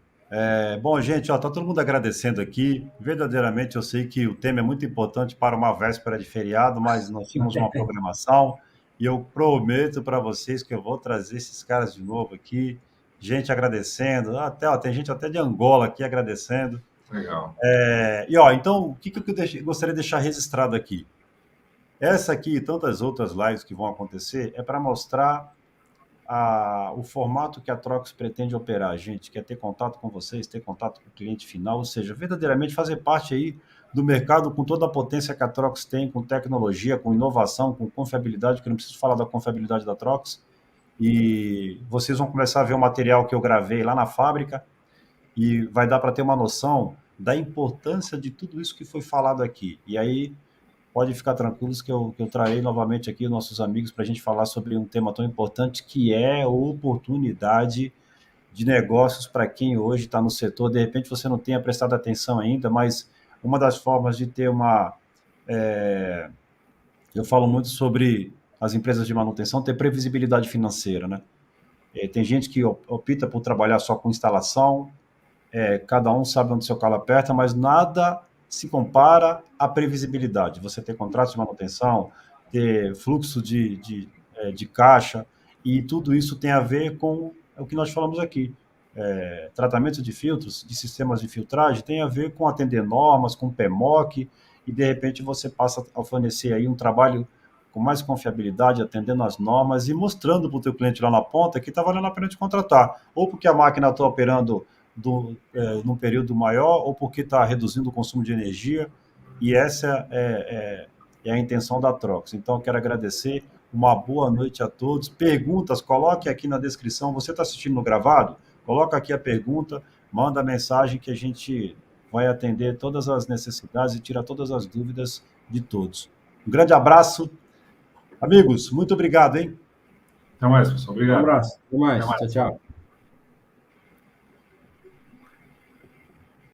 Bom, gente, ó, tá todo mundo agradecendo aqui. Verdadeiramente, eu sei que o tema é muito importante para uma véspera de feriado, mas nós tínhamos uma programação e eu prometo para vocês que eu vou trazer esses caras de novo aqui. Gente agradecendo, até ó, tem gente até de Angola aqui agradecendo. Legal. Então, o que eu gostaria de deixar registrado aqui? Essa aqui e tantas outras lives que vão acontecer é para mostrar o formato que a Trox pretende operar, gente, que é ter contato com vocês, ter contato com o cliente final, ou seja, verdadeiramente fazer parte aí do mercado com toda a potência que a Trox tem, com tecnologia, com inovação, com confiabilidade, que eu não preciso falar da confiabilidade da Trox, e vocês vão começar a ver o material que eu gravei lá na fábrica, e vai dar para ter uma noção da importância de tudo isso que foi falado aqui. E aí, pode ficar tranquilos que eu trarei novamente aqui nossos amigos para a gente falar sobre um tema tão importante que é a oportunidade de negócios para quem hoje está no setor. De repente você não tenha prestado atenção ainda, mas uma das formas de ter eu falo muito sobre as empresas de manutenção, ter previsibilidade financeira, né? Tem gente que opta por trabalhar só com instalação, cada um sabe onde seu calo aperta, mas nada se compara à previsibilidade. Você ter contratos de manutenção, ter fluxo de caixa, e tudo isso tem a ver com o que nós falamos aqui. Tratamento de filtros, de sistemas de filtragem, tem a ver com atender normas, com PMOC, e de repente você passa a fornecer aí um trabalho com mais confiabilidade, atendendo as normas e mostrando para o teu cliente lá na ponta que está valendo a pena te contratar. Ou porque a máquina está operando num período maior, ou porque está reduzindo o consumo de energia, e essa é a intenção da Trox. Então, eu quero agradecer, uma boa noite a todos. Perguntas, coloque aqui na descrição. Você está assistindo no gravado? Coloca aqui a pergunta, manda a mensagem que a gente vai atender todas as necessidades e tirar todas as dúvidas de todos. Um grande abraço. Amigos, muito obrigado, hein? Até mais, pessoal. Obrigado. Um abraço. Até mais. Até mais. Tchau, tchau.